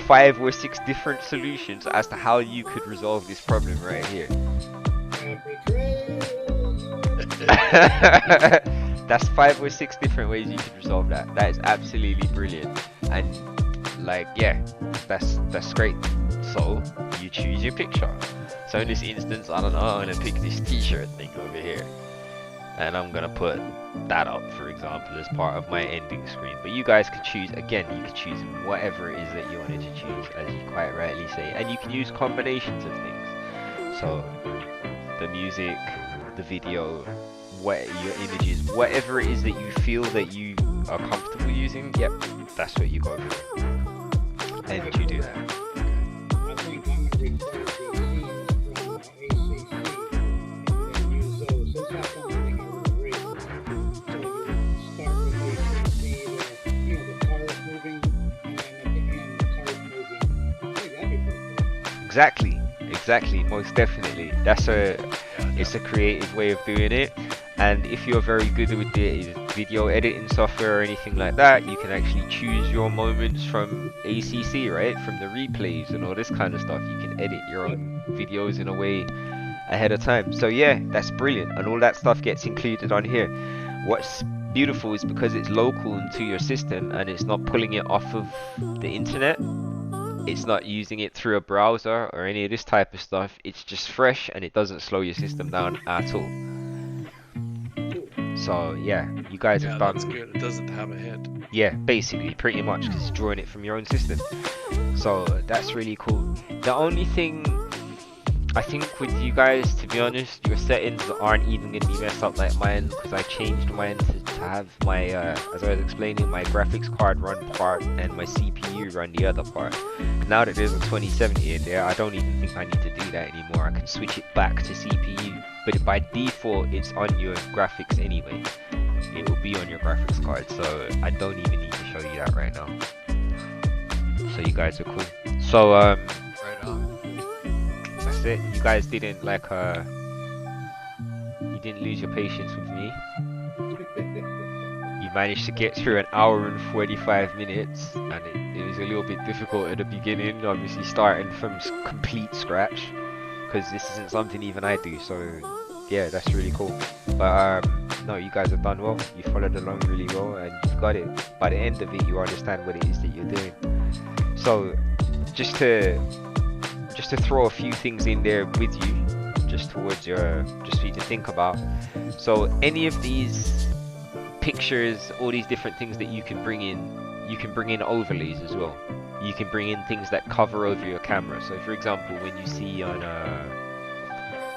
5 or 6 different solutions as to how you could resolve this problem right here. Happy trails That's 5 or 6 different ways you could resolve that. That is absolutely brilliant. And like, yeah, that's great. So you choose your picture. So in this instance, I don't know, I'm gonna pick this t-shirt thing over here. And I'm gonna put that up, for example, as part of my ending screen. But you guys could choose, again, you could choose whatever it is that you wanted to choose, as you quite rightly say. And you can use combinations of things. So the music, the video, what your images, whatever it is that you feel that you are comfortable using, yep, that's what you go for. And you do that. I think I'm going to record the scenes from ACC and then use those. That's not the only thing I really rate. So you start with ACC, the cars moving, and then at the end, the cars moving. I think that'd be pretty cool. Exactly, most definitely. It's a creative way of doing it. And if you're very good with the video editing software or anything like that, you can actually choose your moments from ACC, right? From the replays and all this kind of stuff. You can edit your own videos in a way ahead of time. So yeah, that's brilliant. And all that stuff gets included on here. What's beautiful is because it's local to your system and it's not pulling it off of the internet. It's not using it through a browser or any of this type of stuff. It's just fresh and it doesn't slow your system down at all. So yeah, you guys have done. That's good. It doesn't have a hit. Yeah, basically, pretty much, because it's drawing it from your own system. So that's really cool. The only thing I think with you guys, to be honest, your settings aren't even going to be messed up like mine, because I changed mine to have my, as I was explaining, my graphics card run part and my CPU run the other part. Now that there's a 2070 in there, I don't even think I need to do that anymore. I can switch it back to CPU. But by default, it's on your graphics anyway. It will be on your graphics card, so I don't even need to show you that right now. So you guys are cool. So Right on. that's it. You guys didn't you didn't lose your patience with me. You managed to get through an hour and 45 minutes, and it was a little bit difficult at the beginning, obviously starting from complete scratch, because this isn't something even I do. So yeah, that's really cool. But no, you guys have done well. You followed along really well, and you've got it. By the end of it, you understand what it is that you're doing. So just to throw a few things in there with you, just towards just for you to think about. So any of these pictures, all these different things that you can bring in overlays as well. You can bring in things that cover over your camera. So for example, when you see on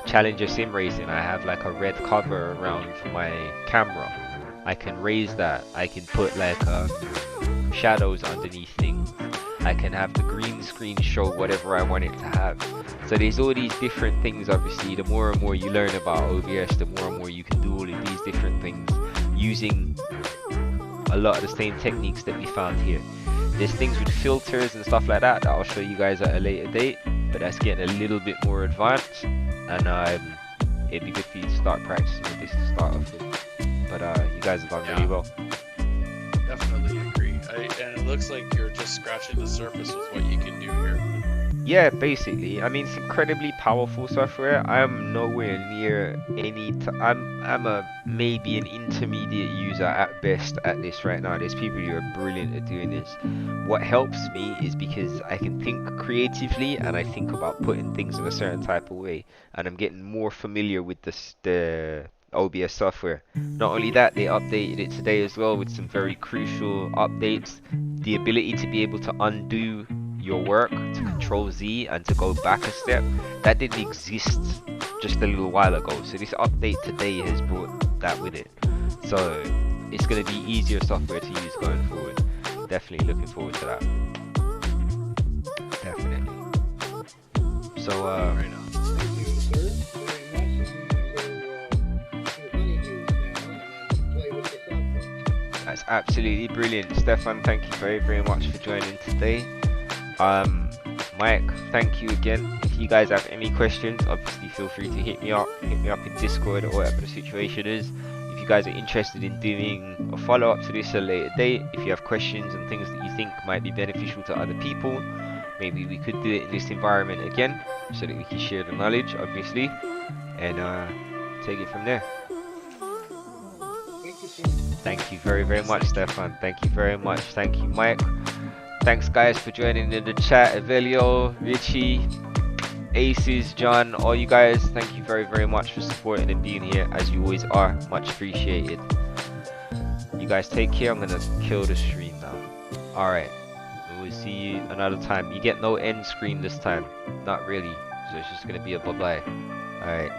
Challenger Sim Racing, I have like a red cover around my camera. I can raise that. I can put like shadows underneath things. I can have the green screen show whatever I want it to have. So there's all these different things. Obviously, the more and more you learn about OBS, the more and more you can do all of these different things using a lot of the same techniques that we found here. There's things with filters and stuff like that I'll show you guys at a later date, but that's getting a little bit more advanced, and it'd be good for you to start practicing with this to start off with. But you guys have done really well. Definitely agree. And it looks like you're just scratching the surface with what you can do here. Yeah, basically. I mean, it's incredibly powerful software. I'm nowhere near I'm a maybe an intermediate user at best at this right now. There's people who are brilliant at doing this. What helps me is because I can think creatively and I think about putting things in a certain type of way, and I'm getting more familiar with the OBS software. Not only that, they updated it today as well with some very crucial updates. The ability to be able to undo your work, to Control Z and to go back a step, that didn't exist just a little while ago. So this update today has brought that with it. So it's going to be easier software to use going forward. Definitely looking forward to that. Definitely. So Right on. Thank you, sir, very much. I'm going to go to honeydews now and then play with the software. that's absolutely brilliant. Stefan, thank you very, very much for joining today. Mike, thank you again. If you guys have any questions, obviously feel free to hit me up in Discord or whatever the situation is. If you guys are interested in doing a follow-up to this at a later date, if you have questions and things that you think might be beneficial to other people, maybe we could do it in this environment again so that we can share the knowledge, obviously, and take it from there. Thank you very, very Yes, much, thank you. Stefan. Thank you very much. Thank you, Mike. Thanks, guys, for joining in the chat. Evelio, Richie, Aces, John, all you guys, thank you very, very much for supporting and being here, as you always are. Much appreciated. You guys take care. I'm gonna kill the stream now. Alright. We will see you another time. You get no end screen this time. Not really. So it's just gonna be a bye-bye. Alright.